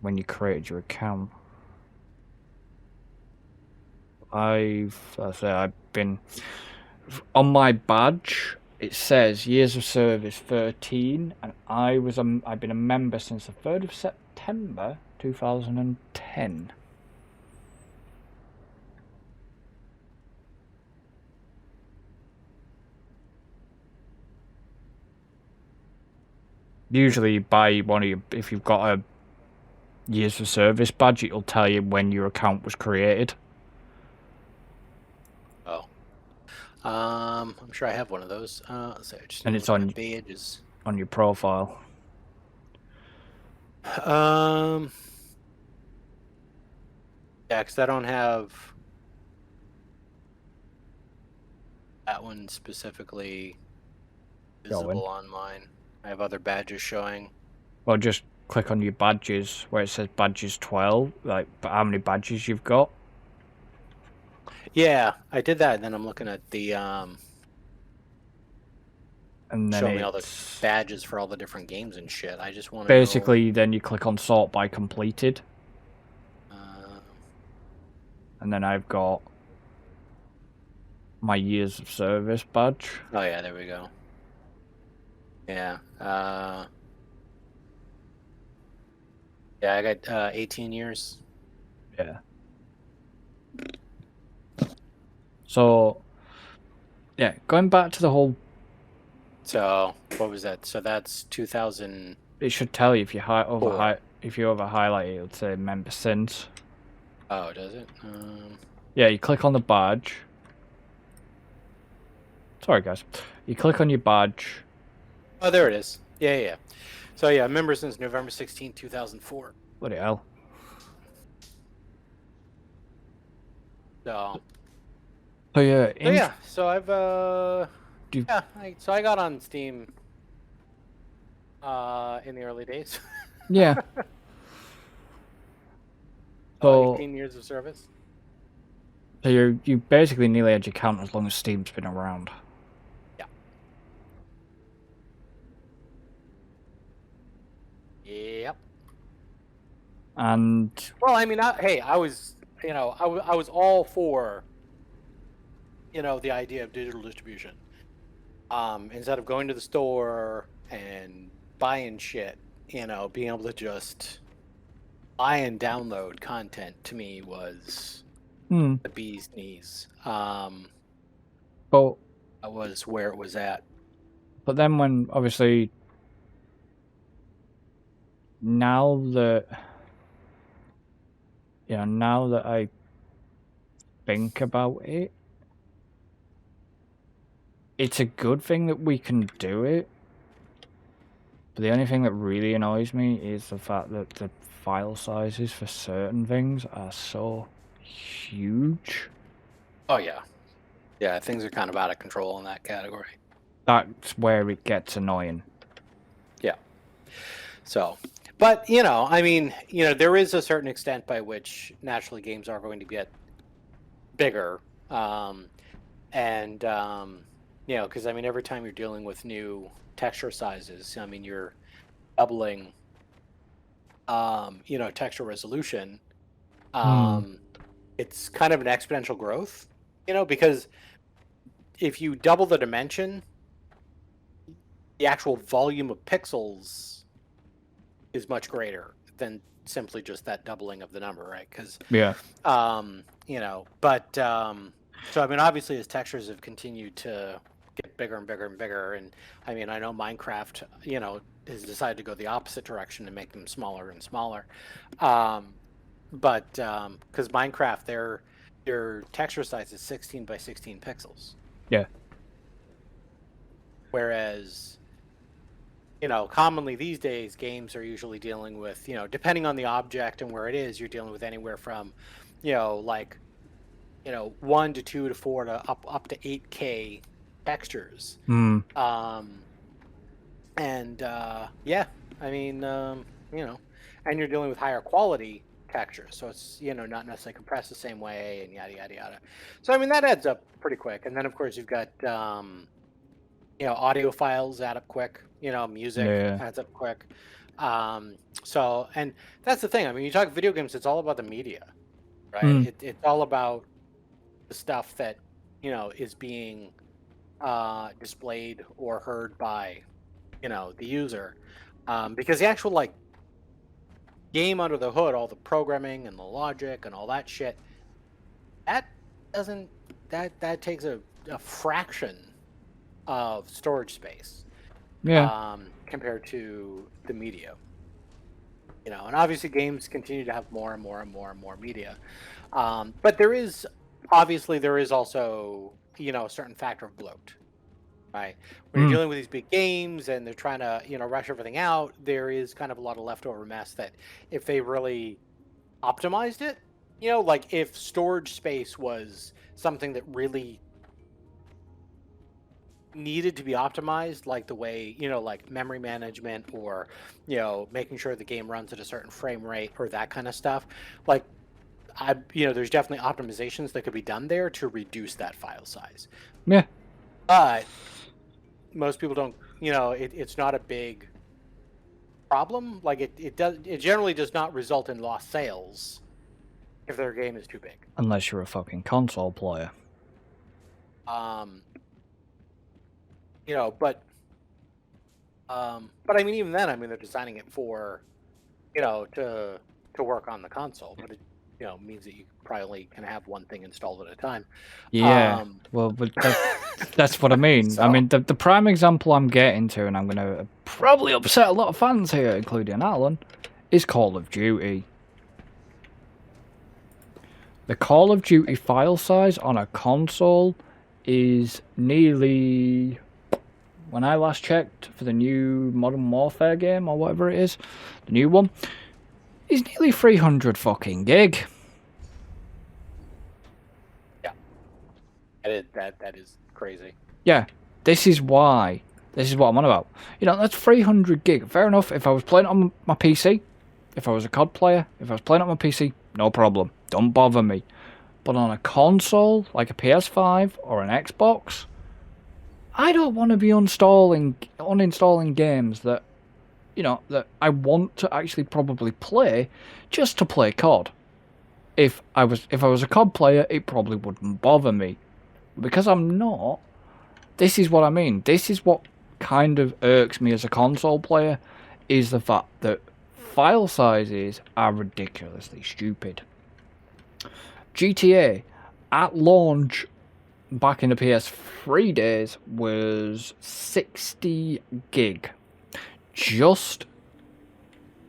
when you created your account. I've been on my badge. It says years of service 13, and I've been a member since the 3rd of September 2010. Usually, buy one of your, if you've got a years of service badge, it'll tell you when your account was created. Oh. I'm sure I have one of those. So And it's on badges. On your profile. Yeah, because I don't have that one specifically visible on mine. I have other badges showing. Well, just click on your badges where it says badges 12, like how many badges you've got. Yeah, I did that, and then I'm looking at the and then show me all the badges for all the different games and shit. I just want to basically then you click on sort by completed. And then I've got my years of service badge. Oh yeah, there we go. Yeah. Yeah, I got 18 years. Yeah. So, yeah, going back to the whole... So, what was that? So that's 2000... It should tell you if you if you over highlight it, it'll say member since. Oh, does it? Yeah, you click on the badge. Sorry, guys. You click on your badge. Oh, there it is. Yeah. So, yeah, member since November 16, 2004. Bloody hell. So yeah. So I've so I got on Steam in the early days. Yeah. So 18 years of service. So you basically nearly had your account as long as Steam's been around. Yeah. Yep. And well, I mean, I was I was all for the idea of digital distribution. Instead of going to the store and buying shit, being able to just buy and download content to me was the bee's knees. But that was where it was at. But then when obviously now that I think about it, it's a good thing that we can do it. But the only thing that really annoys me is the fact that the file sizes for certain things are so huge. Oh yeah, yeah. Things are kind of out of control in that category. That's where it gets annoying. Yeah. So, but I mean, there is a certain extent by which naturally games are going to get bigger, because I mean, every time you're dealing with new texture sizes, I mean, you're doubling, texture resolution. It's kind of an exponential growth, because if you double the dimension, the actual volume of pixels is much greater than simply just that doubling of the number, right? Because Yeah. So I mean, obviously, as textures have continued to get bigger and bigger and bigger, and I mean, I know Minecraft, has decided to go the opposite direction and make them smaller and smaller. Because Minecraft, their texture size is 16 by 16 pixels. Yeah. Whereas, commonly these days, games are usually dealing with, depending on the object and where it is, you're dealing with anywhere from, 1 to 2 to 4 to up to 8K textures. Yeah, I mean, and you're dealing with higher quality textures, so it's not necessarily compressed the same way, and yada yada yada. So I mean, that adds up pretty quick. And then of course you've got audio files add up quick. Music adds up quick. So, and that's the thing. I mean, you talk video games, it's all about the media, right? It's all about the stuff that is being displayed or heard by the user, because the actual game under the hood, all the programming and the logic and all that shit, that takes a fraction of storage space, compared to the media. And obviously games continue to have more and more and more and more media, but there is also a certain factor of bloat, right? When you're dealing with these big games and they're trying to rush everything out, there is kind of a lot of leftover mess that if they really optimized it, like if storage space was something that really needed to be optimized, like the way like memory management, or making sure the game runs at a certain frame rate or that kind of stuff, like there's definitely optimizations that could be done there to reduce that file size. Yeah. But most people don't, it's not a big problem. Like it generally does not result in lost sales if their game is too big. Unless you're a fucking console player. But I mean, even then, I mean, they're designing it for, to work on the console, but it, means that you probably can have one thing installed at a time. Yeah. Well, but that's what I mean. So, I mean, the prime example I'm getting to, and I'm going to probably upset a lot of fans here, including Alan, is Call of Duty. The Call of Duty file size on a console is nearly, when I last checked for the new Modern Warfare game or whatever it is, the new one, is nearly 300 fucking gig. Yeah. That is crazy. Yeah. This is what I'm on about. That's 300 gig. Fair enough. If I was playing it on my PC, if I was a COD player, if I was playing it on my PC, no problem. Don't bother me. But on a console, like a PS5 or an Xbox, I don't want to be uninstalling games that, that I want to actually probably play just to play COD. If I was a COD player, it probably wouldn't bother me. Because I'm not, this is what I mean. This is what kind of irks me as a console player, is the fact that file sizes are ridiculously stupid. GTA, at launch, back in the PS3 days, was 60 gig. Just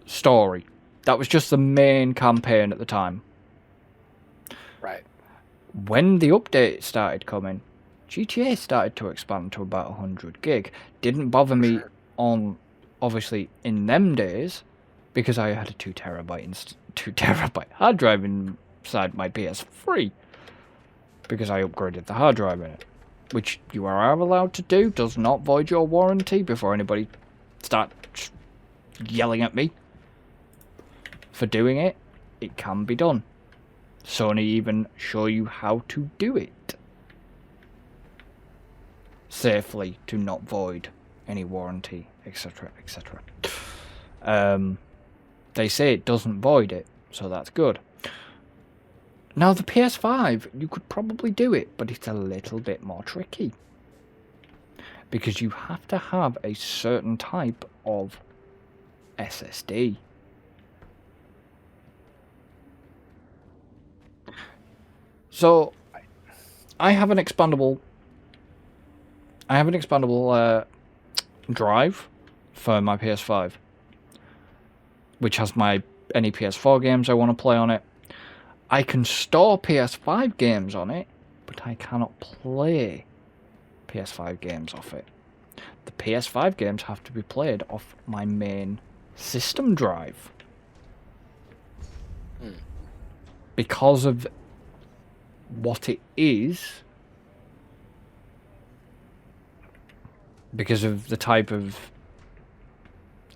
story. That was just the main campaign at the time. Right. When the update started coming, GTA started to expand to about 100 gig. Didn't bother me on, obviously, in them days, because I had a 2 terabyte hard drive inside my PS3, because I upgraded the hard drive in it, which you are allowed to do. Does not void your warranty. Before anybody starts yelling at me for doing it, it can be done. Sony even show you how to do it safely to not void any warranty, etc., etc. They say it doesn't void it, so that's good. Now the PS5, you could probably do it, but it's a little bit more tricky, because you have to have a certain type of SSD. So I have an expandable drive for my PS5, which has any PS4 games I want to play on it. I can store PS5 games on it, but I cannot play PS5 games off it. The PS5 games have to be played off my main system drive. Because of what it is, because of the type of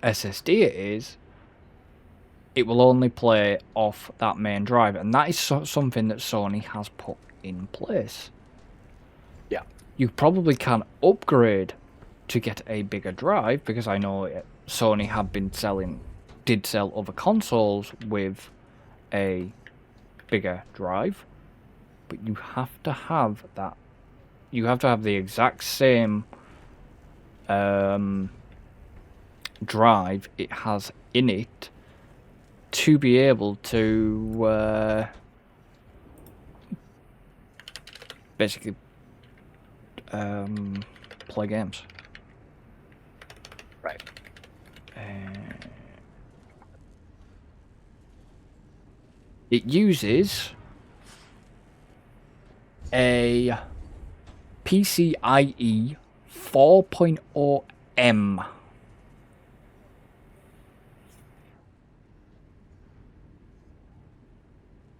SSD it is, it will only play off that main drive, and that is something that Sony has put in place. Yeah. You probably can upgrade to get a bigger drive, because I know Sony did sell other consoles with a bigger drive, but you have to have that. You have to have the exact same drive it has in it to be able to basically play games. Right. It uses a PCIe 4.0M.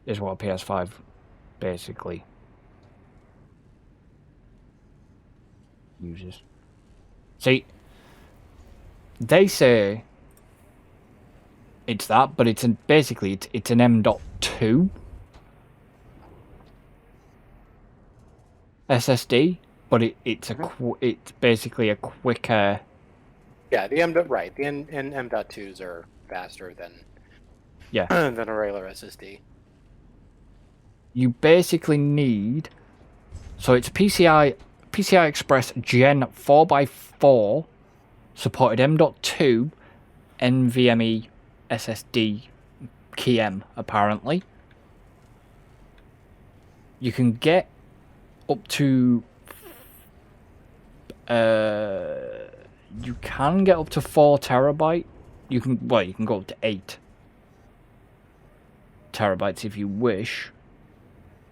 Is what a PS5 basically uses. See, they say it's that, but it's basically an M.2 SSD, but it's basically a quicker. Yeah, the M.2s are faster than than a regular SSD. You basically need, so it's PCI Express Gen 4x4 supported M.2 NVMe SSD key M, apparently. You can get up to 4 terabyte. You can go up to 8 terabytes if you wish,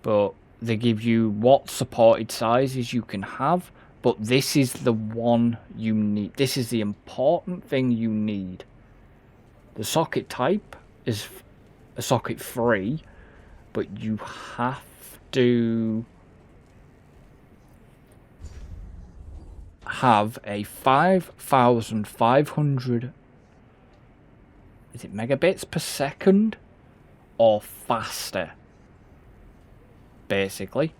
but they give you what supported sizes you can have. But this is the one you need. This is the important thing you need. The socket type is a socket 3, but you have to have a 5,500 megabits per second or faster, basically.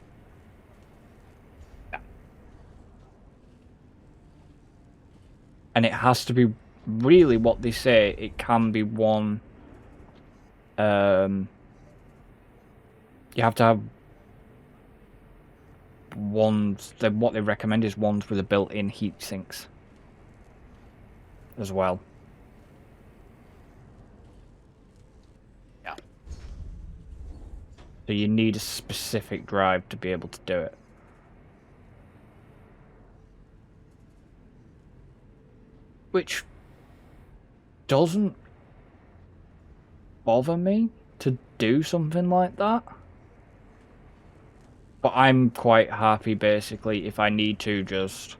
Yeah. And it has to be really what they say. It can be one. You have to have ones. What they recommend is ones with a built-in heat sinks as well. Yeah. So you need a specific drive to be able to do it. Which doesn't bother me to do something like that. But I'm quite happy, basically, if I need to just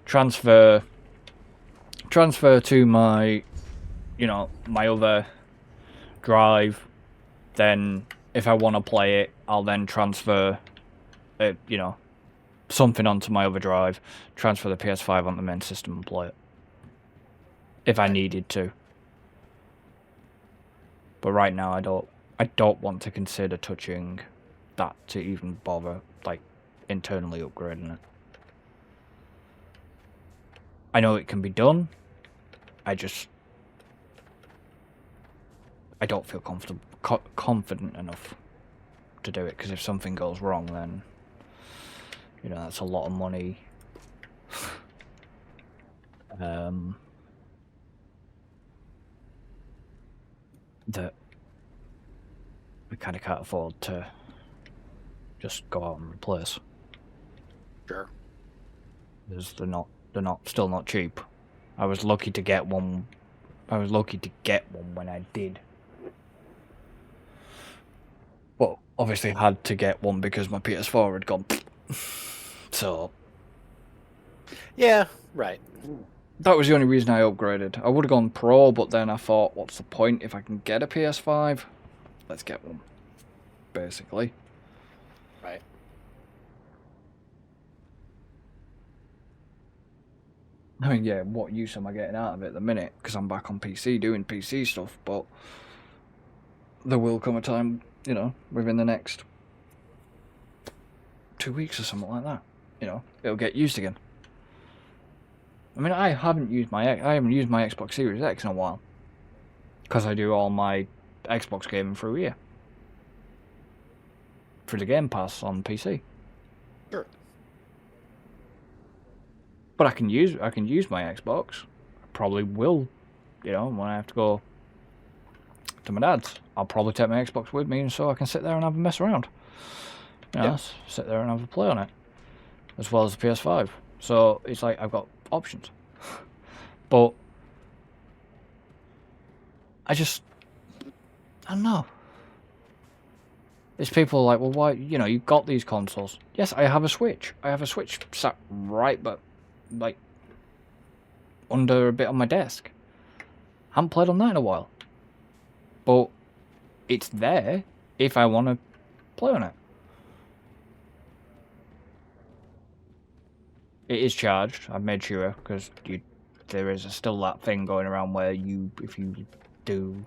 transfer to my, my other drive. Then, if I want to play it, I'll then transfer, something onto my other drive, transfer the PS5 on the main system and play it. If I needed to. But right now, I don't want to consider touching that to even bother, like, internally upgrading it. I know it can be done. I don't feel confident enough to do it, because if something goes wrong, then, that's a lot of money. That we kind of can't afford to just go out and replace. Sure. Because they're still not cheap. I was lucky to get one. When I did. Well, obviously I had to get one because my PS4 had gone. So. Yeah, right. That was the only reason I upgraded. I would have gone Pro, but then I thought, what's the point if I can get a PS5? Let's get one. Basically. Right. I mean, yeah, what use am I getting out of it at the minute? Because I'm back on PC doing PC stuff, but there will come a time, within the next 2 weeks or something like that. It'll get used again. I mean, I haven't used my Xbox Series X in a while, because I do all my Xbox gaming through here, through the Game Pass on PC. Sure. But I can use my Xbox. I probably will, when I have to go to my dad's. I'll probably take my Xbox with me, and so I can sit there and have a mess around. Sit there and have a play on it, as well as the PS5. So it's like I've got options. But I don't know. There's people like, well, why? You've got these consoles. Yes, I have a Switch. I have a Switch sat right, but like under a bit on my desk. Haven't played on that in a while. But it's there if I want to play on it. It is charged. I've made sure, because there is still that thing going around where if you do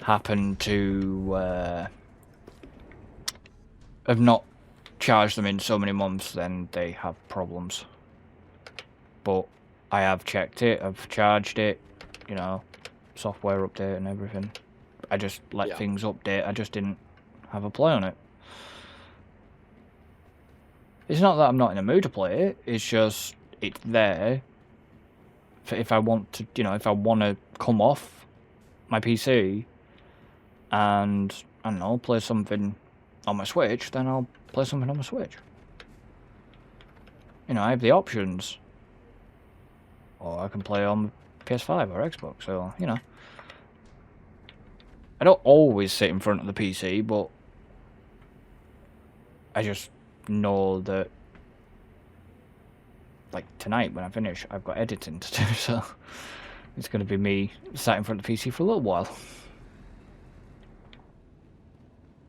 happen to have not charged them in so many months, then they have problems. But I have checked it. I've charged it. Software update and everything. I just let things update. I just didn't have a play on it. It's not that I'm not in a mood to play it. It's just it's there. If I want to, if I want to come off my PC and I don't know, play something on my Switch, then I'll play something on my Switch. I have the options. Or I can play on PS5 or Xbox. So I don't always sit in front of the PC, but I just know that, like, tonight when I finish, I've got editing to do, so it's going to be me sat in front of the PC for a little while.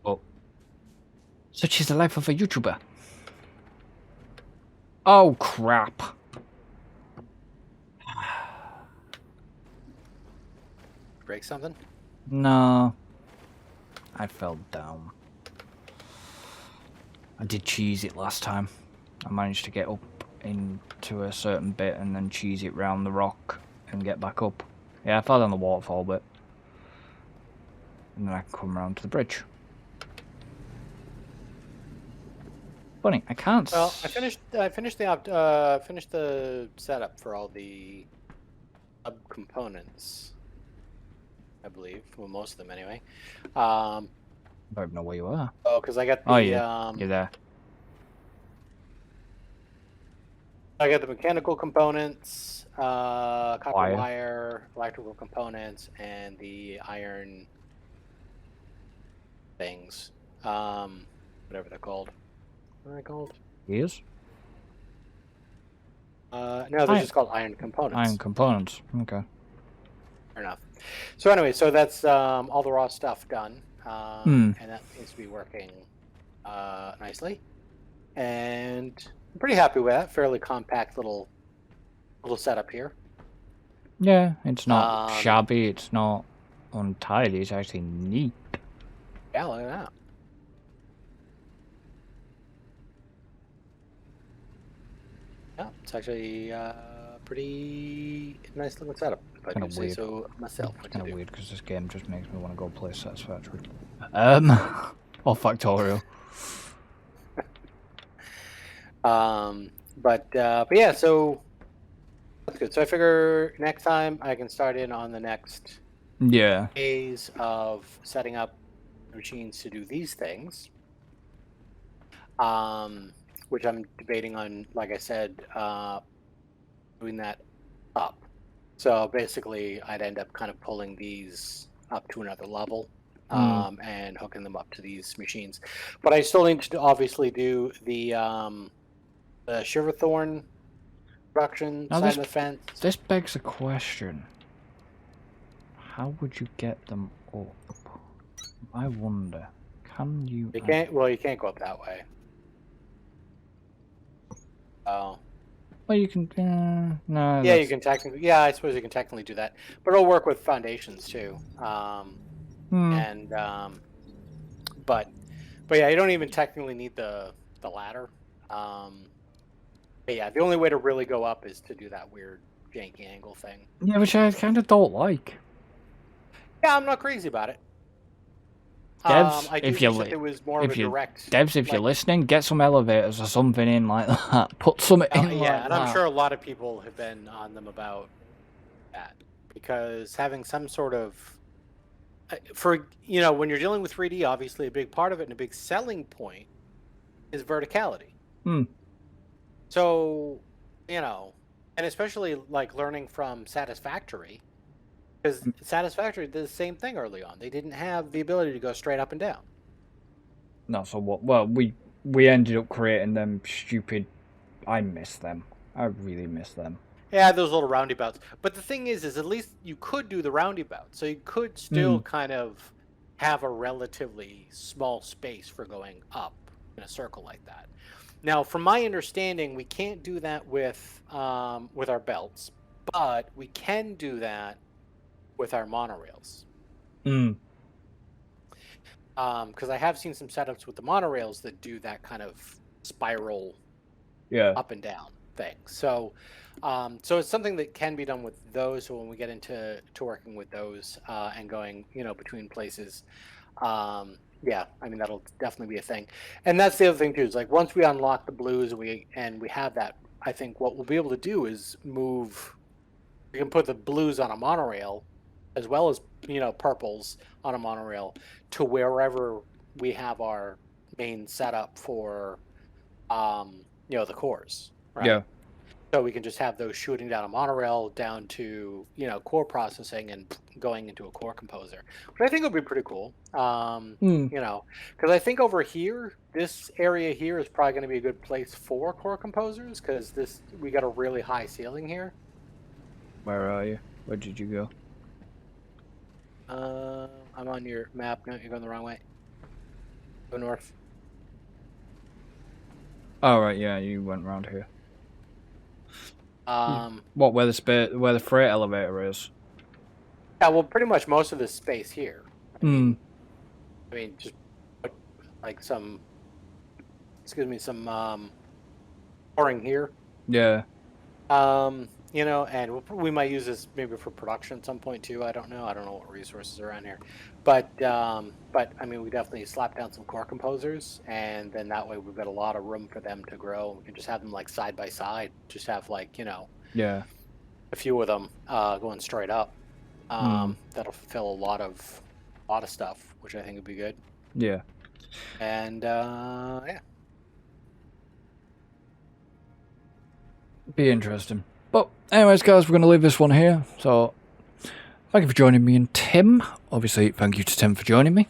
But such is the life of a YouTuber. Oh, crap. Break something? No. I fell down. I did cheese it last time. I managed to get up into a certain bit and then cheese it round the rock and get back up. Yeah, I fell down the waterfall bit. And then I can come around to the bridge. Funny, I can't. Well, I finished the setup for all the subcomponents. I believe, well, most of them anyway. I don't know where you are. Oh, because I got the. Oh yeah, you're there. I got the mechanical components, copper wire, electrical components, and the iron things, whatever they're called. What are they called? Gears? No, they're just called iron components. Iron components. Okay. Fair enough. So anyway, so that's all the raw stuff done, and that seems to be working nicely. And I'm pretty happy with that. Fairly compact little setup here. Yeah, it's not shabby. It's not untidy. It's actually neat. Yeah, look at that. Yeah, it's actually pretty nice looking setup. If I do say so myself. It's kind of weird because this game just makes me want to go play Satisfactory. Or Factorio. But yeah, so that's good. So I figure next time I can start in on the next phase of setting up machines to do these things. Which I'm debating on, like I said, doing that up. So basically, I'd end up kind of pulling these up to another level and hooking them up to these machines. But I still need to obviously do the Shiverthorn production side of the fence. This begs a question. How would you get them up? I wonder. Can you... You can't... Well, you can't go up that way. Oh. Well, you can... no. Yeah, you can technically... Yeah, I suppose you can technically do that. But it'll work with foundations, too. And... But yeah, you don't even technically need the ladder. But yeah, the only way to really go up is to do that weird janky angle thing. Yeah, which I kind of don't like. Yeah, I'm not crazy about it. Devs, if you're listening, get some elevators or something in like that. Put something in like that. And I'm sure a lot of people have been on them about that. Because having some sort of... when you're dealing with 3D, obviously a big part of it and a big selling point is verticality. So, and especially like learning from Satisfactory, because Satisfactory did the same thing early on. They didn't have the ability to go straight up and down. No, so what? Well, we ended up creating them stupid. I miss them. I really miss them. Yeah, those little roundabouts. But the thing is at least you could do the roundabout, so you could still kind of have a relatively small space for going up in a circle like that. Now, from my understanding, we can't do that with our belts, but we can do that with our monorails. Because I have seen some setups with the monorails that do that kind of spiral up and down thing. So so it's something that can be done with those. So when we get into working with those and going, between places, yeah, I mean, that'll definitely be a thing. And that's the other thing too, is like once we unlock the blues and we have that, I think what we'll be able to do is we can put the blues on a monorail as well as, purples on a monorail to wherever we have our main setup for, the cores, right? Yeah. So we can just have those shooting down a monorail down to, core processing and going into a core composer, which I think would be pretty cool. Because I think over here, this area here is probably going to be a good place for core composers because we got a really high ceiling here. Where are you? Where did you go? I'm on your map. No, you're going the wrong way. Go north. Oh, right, yeah, you went around here. What, where the freight elevator is? Yeah, well, pretty much most of this space here. I mean, just put like some pouring here. Yeah. And we might use this maybe for production at some point too. I don't know what resources are around here, but I mean, we definitely slap down some core composers, and then that way we've got a lot of room for them to grow. We can just have them like side by side, just have like yeah, a few of them going straight up. That'll fulfill a lot of stuff, which I think would be good. Yeah, and yeah, be interesting. But anyways, guys, we're going to leave this one here. So, thank you for joining me and Tim. Obviously, thank you to Tim for joining me.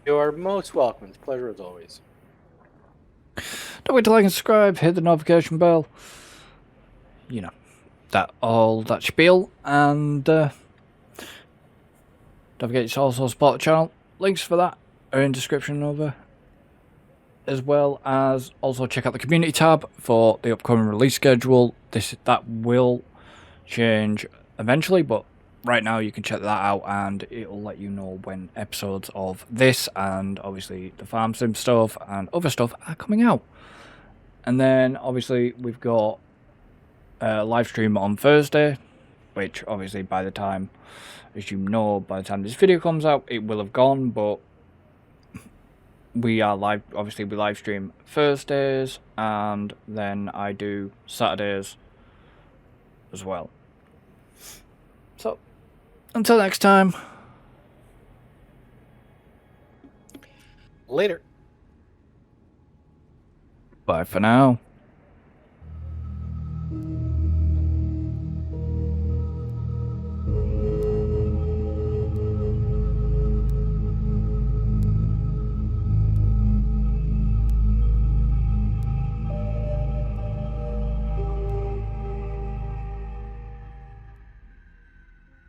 You are most welcome. It's a pleasure as always. Don't forget to like and subscribe, hit the notification bell. You know, that spiel. And don't forget to also support the channel. Links for that are in description over. As well as also check out the community tab for the upcoming release schedule. That will change eventually, but right now you can check that out and it'll let you know when episodes of this and obviously the farm sim stuff and other stuff are coming out. And then obviously we've got a live stream on Thursday, which obviously by the time, as you know, by the time this video comes out it will have gone, but we are live. Obviously we live stream Thursdays and then I do Saturdays as well. So until next time, Later. bye for now.